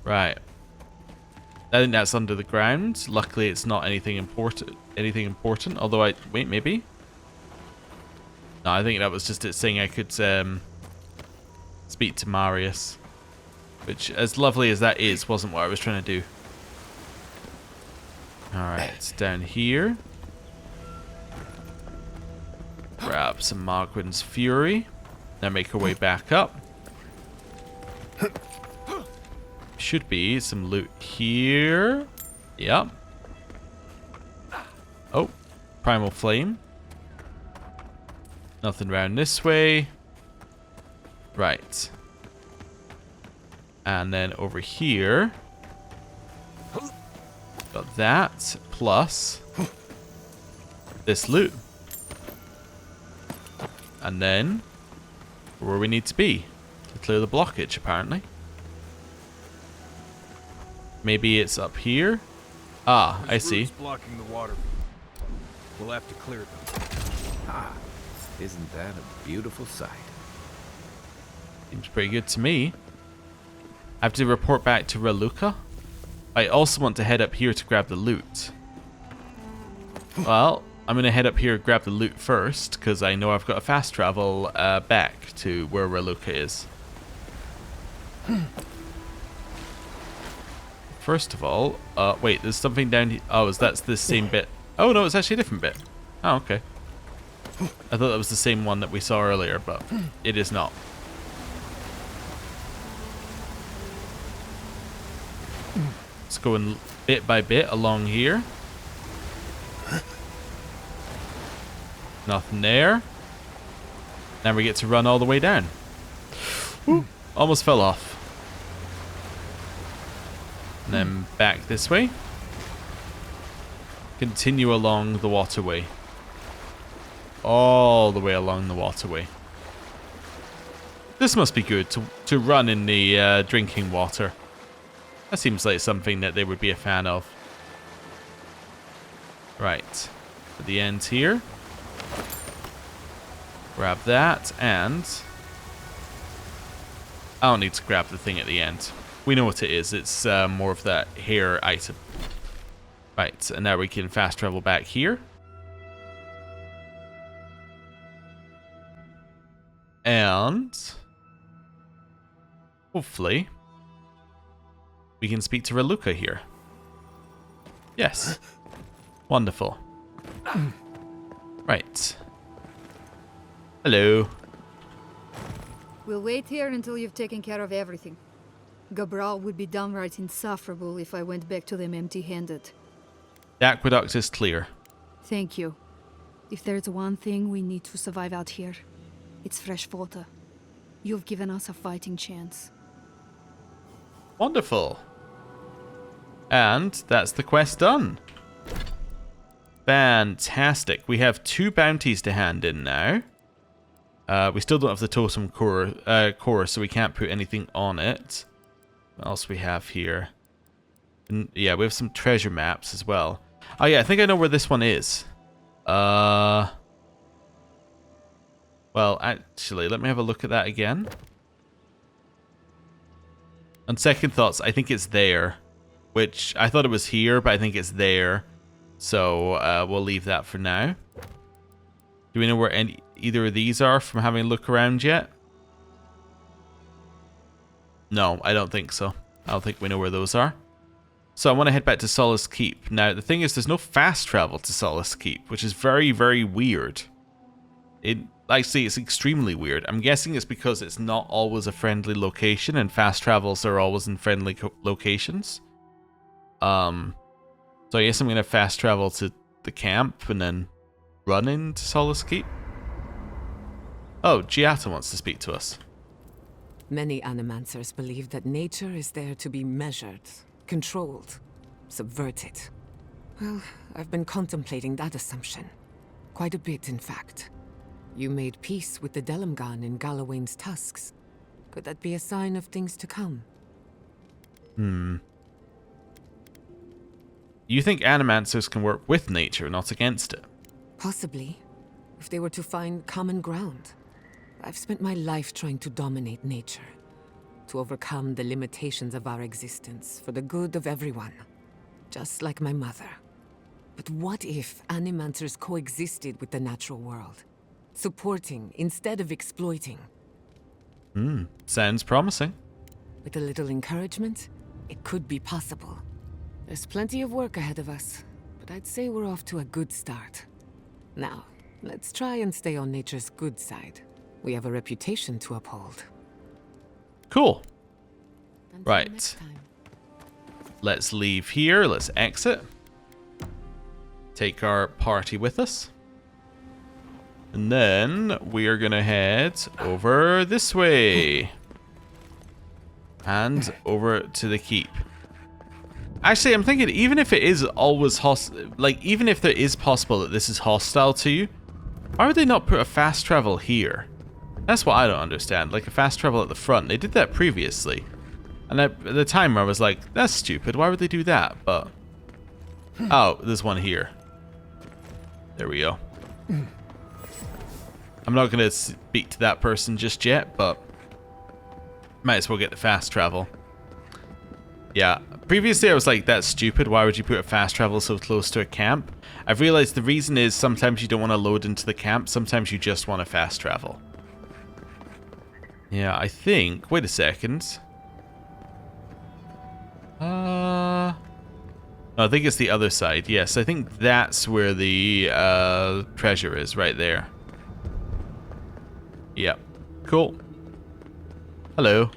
Right. I think that's under the ground. Luckily, it's not anything important. Although wait, maybe. No, I think that was just it saying I could speak to Marius, which, as lovely as that is, wasn't what I was trying to do. All right, it's down here. Grab some Margwyn's Fury. Now make our way back up. Should be some loot here. Yep. Oh, Primal Flame. Nothing around this way. Right. And then over here. Got that. Plus this loot. And then where we need to be to clear the blockage, apparently. Maybe it's up here. Ah, I see. Blocking the water. We'll have to clear them. Isn't that a beautiful sight? Seems pretty good to me. I have to report back to Raluca. I also want to head up here to grab the loot. Well, I'm going to head up here and grab the loot first, because I know I've got to fast travel back to where Raluca is. First of all, wait, there's something down here. Oh, that's the same bit. Oh, no, it's actually a different bit. Oh, okay. I thought that was the same one that we saw earlier, but it is not. Let's go in bit by bit along here. Nothing there. Now we get to run all the way down. Ooh, almost fell off. And then back this way. Continue along the waterway. All the way along the waterway. This must be good to run in the drinking water. That seems like something that they would be a fan of. Right. At the end here. Grab that, and I don't need to grab the thing at the end. We know what it is. It's more of that hair item. Right, and now we can fast travel back here. And hopefully we can speak to Raluca here. Yes. Wonderful. Right. Hello. We'll wait here until you've taken care of everything. Gabral would be downright insufferable if I went back to them empty-handed. The aqueduct is clear. Thank you. If there's one thing we need to survive out here, it's fresh water. You've given us a fighting chance. Wonderful. And that's the quest done. Fantastic. We have 2 bounties to hand in now. We still don't have the totem core, so we can't put anything on it. What else we have here? Yeah, we have some treasure maps as well. Oh yeah, I think I know where this one is. Well, actually, let me have a look at that again. On second thoughts, I think it's there. Which, I thought it was here, but I think it's there. So, we'll leave that for now. Do we know where either of these are from having a look around yet? No, I don't think so. I don't think we know where those are. So I want to head back to Solace Keep. Now, the thing is, there's no fast travel to Solace Keep, which is very, very weird. Actually, it's extremely weird. I'm guessing it's because it's not always a friendly location, and fast travels are always in friendly locations. So I guess I'm going to fast travel to the camp and then run into Solace Keep. Oh, Giata wants to speak to us. Many animancers believe that nature is there to be measured, controlled, subverted. Well, I've been contemplating that assumption. Quite a bit, in fact. You made peace with the Delimgan in Galawain's tusks. Could that be a sign of things to come? You think animancers can work with nature, not against it? Possibly, if they were to find common ground. I've spent my life trying to dominate nature, to overcome the limitations of our existence for the good of everyone, just like my mother. But what if animancers coexisted with the natural world, supporting instead of exploiting? Sounds promising. With a little encouragement, it could be possible. There's plenty of work ahead of us, but I'd say we're off to a good start. Now, let's try and stay on nature's good side. We have a reputation to uphold. Cool. Until Right. next time. Let's leave here. Let's exit. Take our party with us. And then we are going to head over this way. And over to the keep. Actually, I'm thinking even if it is always even if there is possible that this is hostile to you, why would they not put a fast travel here? That's what I don't understand. Like a fast travel at the front. They did that previously. And at the time I was like, that's stupid. Why would they do that? But oh, there's one here. There we go. I'm not going to speak to that person just yet, but might as well get the fast travel. Yeah, previously I was like, that's stupid, why would you put a fast travel so close to a camp? I've realized the reason is sometimes you don't want to load into the camp, sometimes you just want to fast travel. Yeah, I think, wait a second. No, I think it's the other side, yes, I think that's where the treasure is, right there. Yep, cool. Hello.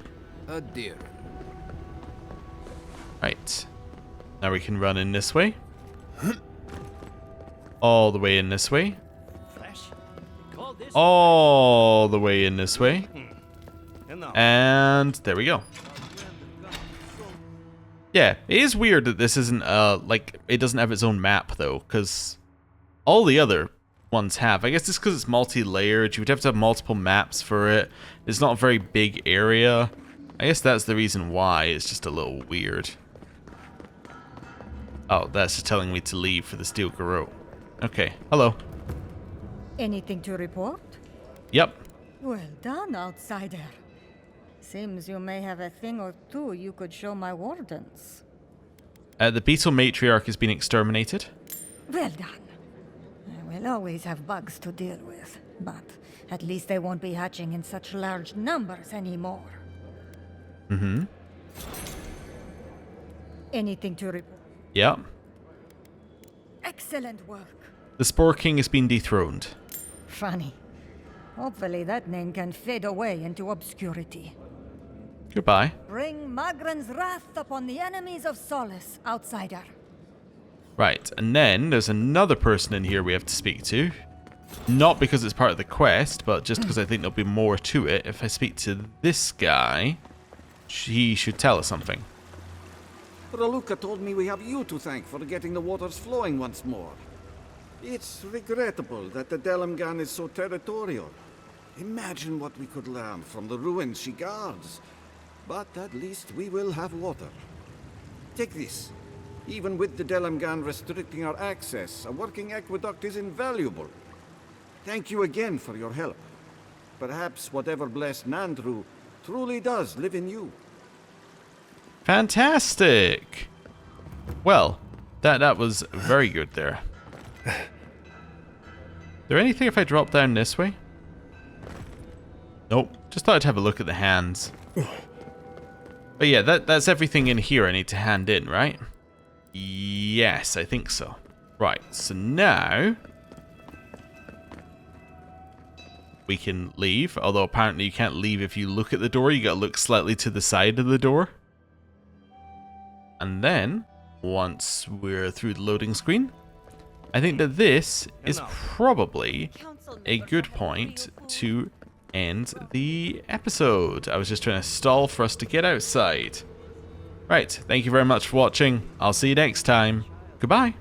A deer. Right. Now we can run in this way. All the way in this way. All the way in this way. And there we go. Yeah, it is weird that this isn't, like, it doesn't have its own map, though, because all the other ones have. I guess it's because it's multi-layered. You would have to have multiple maps for it. It's not a very big area. I guess that's the reason why. It's just a little weird. Oh, that's just telling me to leave for the Steel Garrote. Okay, hello. Anything to report? Yep. Well done, outsider. Seems you may have a thing or two you could show my wardens. The beetle matriarch has been exterminated. Well done. We'll always have bugs to deal with, but at least they won't be hatching in such large numbers anymore. Mm-hmm. Anything to report? Yep. Excellent work. The Sporeking has been dethroned. Funny. Hopefully that name can fade away into obscurity. Goodbye. Bring Magran's wrath upon the enemies of Solace, outsider. Right, and then there's another person in here we have to speak to. Not because it's part of the quest, but just because I think there'll be more to it. If I speak to this guy, he should tell us something. Raluca told me we have you to thank for getting the waters flowing once more. It's regrettable that the Delamgan is so territorial. Imagine what we could learn from the ruins she guards. But at least we will have water. Take this. Even with the Delamgan restricting our access, a working aqueduct is invaluable. Thank you again for your help. Perhaps whatever blessed Nandru truly does live in you. Fantastic! Well, that was very good there. Is there anything if I drop down this way? Nope. Just thought I'd have a look at the hands. But yeah, that's everything in here I need to hand in, right? Yes, I think so. Right, so now we can leave, although apparently you can't leave if you look at the door. You gotta look slightly to the side of the door. And then, once we're through the loading screen, I think that this is probably a good point to end the episode. I was just trying to stall for us to get outside. Right, thank you very much for watching. I'll see you next time. Goodbye.